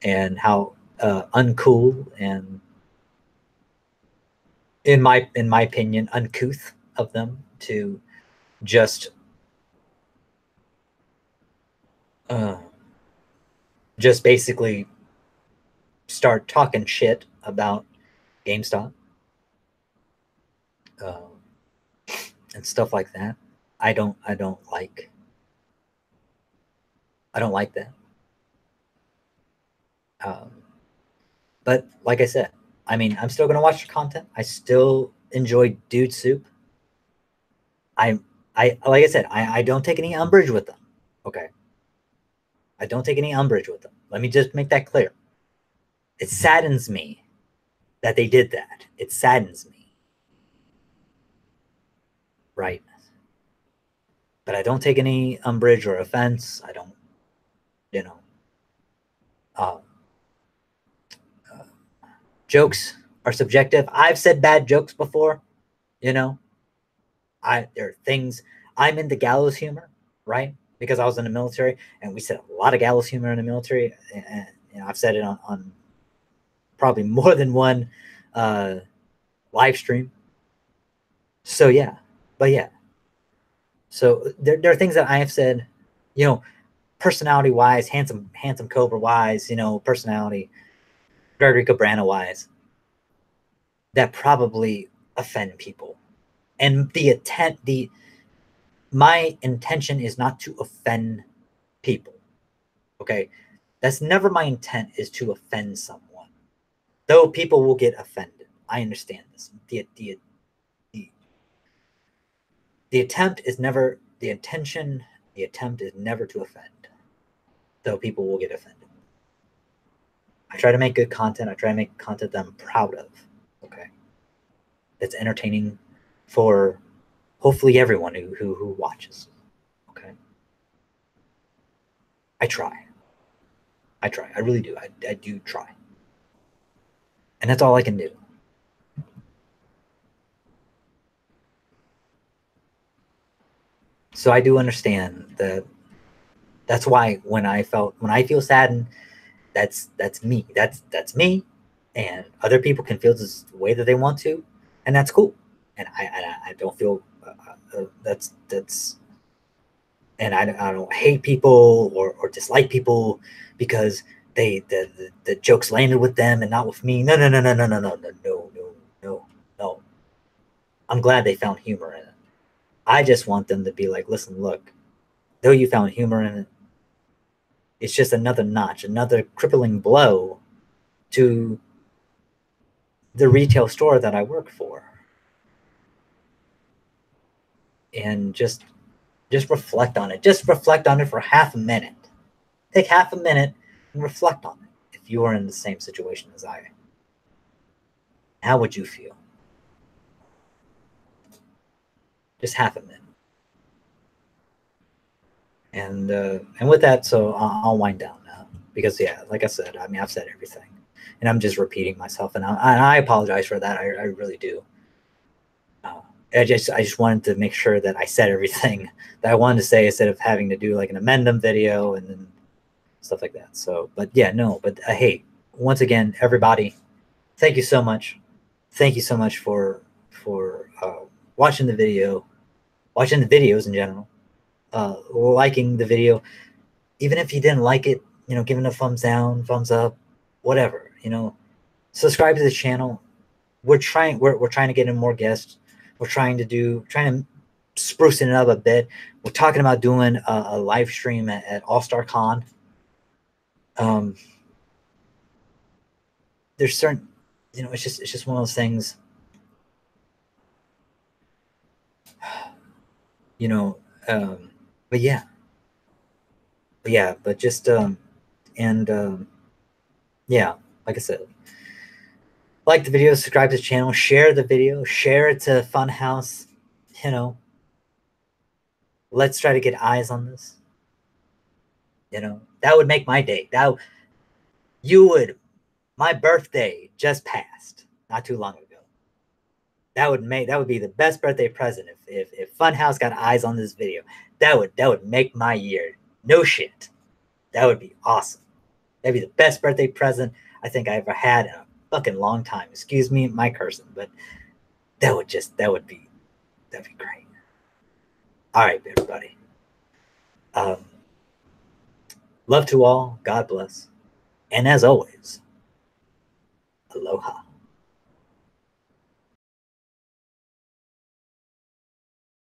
and how uncool and, in my opinion, uncouth of them to just uh, just basically start talking shit about GameStop uh, and stuff like that. I don't like that. Um, but like I said, I mean, I'm still gonna watch the content. I still enjoy Dude Soup. I I like I said, I don't take any umbrage with them. Okay, I don't take any umbrage with them. Let me just make that clear. It saddens me that they did that. It saddens me, right? But I don't take any umbrage or offense. I don't, you know, uh, uh, jokes are subjective. I've said bad jokes before, you know. There are things. I'm into gallows humor, right? Because I was in the military, and we said a lot of gallows humor in the military, and I've said it on probably more than one uh, live stream. So yeah, but yeah, so there are things that I have said, you know, personality wise, handsome Cobra wise, you know, personality, Gregory Cabrana wise, that probably offend people. And my intention is not to offend people. Okay. That's never my intent, is to offend someone. Though people will get offended. I understand this. The attempt is never the intention, the attempt is never to offend. Though people will get offended. I try to make good content. I try to make content that I'm proud of. Okay. That's entertaining for hopefully everyone who watches. Okay. I try. I try. I really do. I do try. And that's all I can do. So I do understand that. That's why when I feel saddened, that's me. That's me. And other people can feel this way that they want to, and that's cool. And I don't feel that's and I don't hate people or dislike people because the jokes landed with them and not with me. No, no, no, no, no, no, no, no, no, no, no, no. I'm glad they found humor in it. I just want them to be like, listen, look, though you found humor in it, it's just another notch, another crippling blow to the retail store that I work for. And just reflect on it. Just reflect on it for half a minute. Take half a minute and reflect on it. If you are in the same situation as I am, how would you feel? Just half a minute. And with that, so I'll wind down now because yeah, like I said, I mean I've said everything, and I'm just repeating myself, and I apologize for that. I really do. Uh, I just wanted to make sure that I said everything that I wanted to say instead of having to do like an amendum video and then stuff like that. So, but yeah, no, but hey, once again, everybody, thank you so much. Thank you so much for watching the video, watching the videos in general, liking the video, even if you didn't like it, you know, giving a thumbs down, thumbs up, whatever, you know, subscribe to the channel. We're trying to get in more guests. We're trying to spruce it up a bit. We're talking about doing a live stream at All Star Con. Um, there's certain, you know, it's just one of those things, you know. Um, but yeah, but just and yeah, like I said, like the video, subscribe to the channel, share the video, share it to Funhouse. You know, let's try to get eyes on this. You know, that would make my day. That you would. My birthday just passed not too long ago. That would be the best birthday present if Funhouse got eyes on this video. That would make my year. No shit. That would be awesome. That'd be the best birthday present I think I ever had in a fucking long time. Excuse me, my cursing, but that'd be great. All right, everybody. Um, love to all. God bless. And as always, aloha.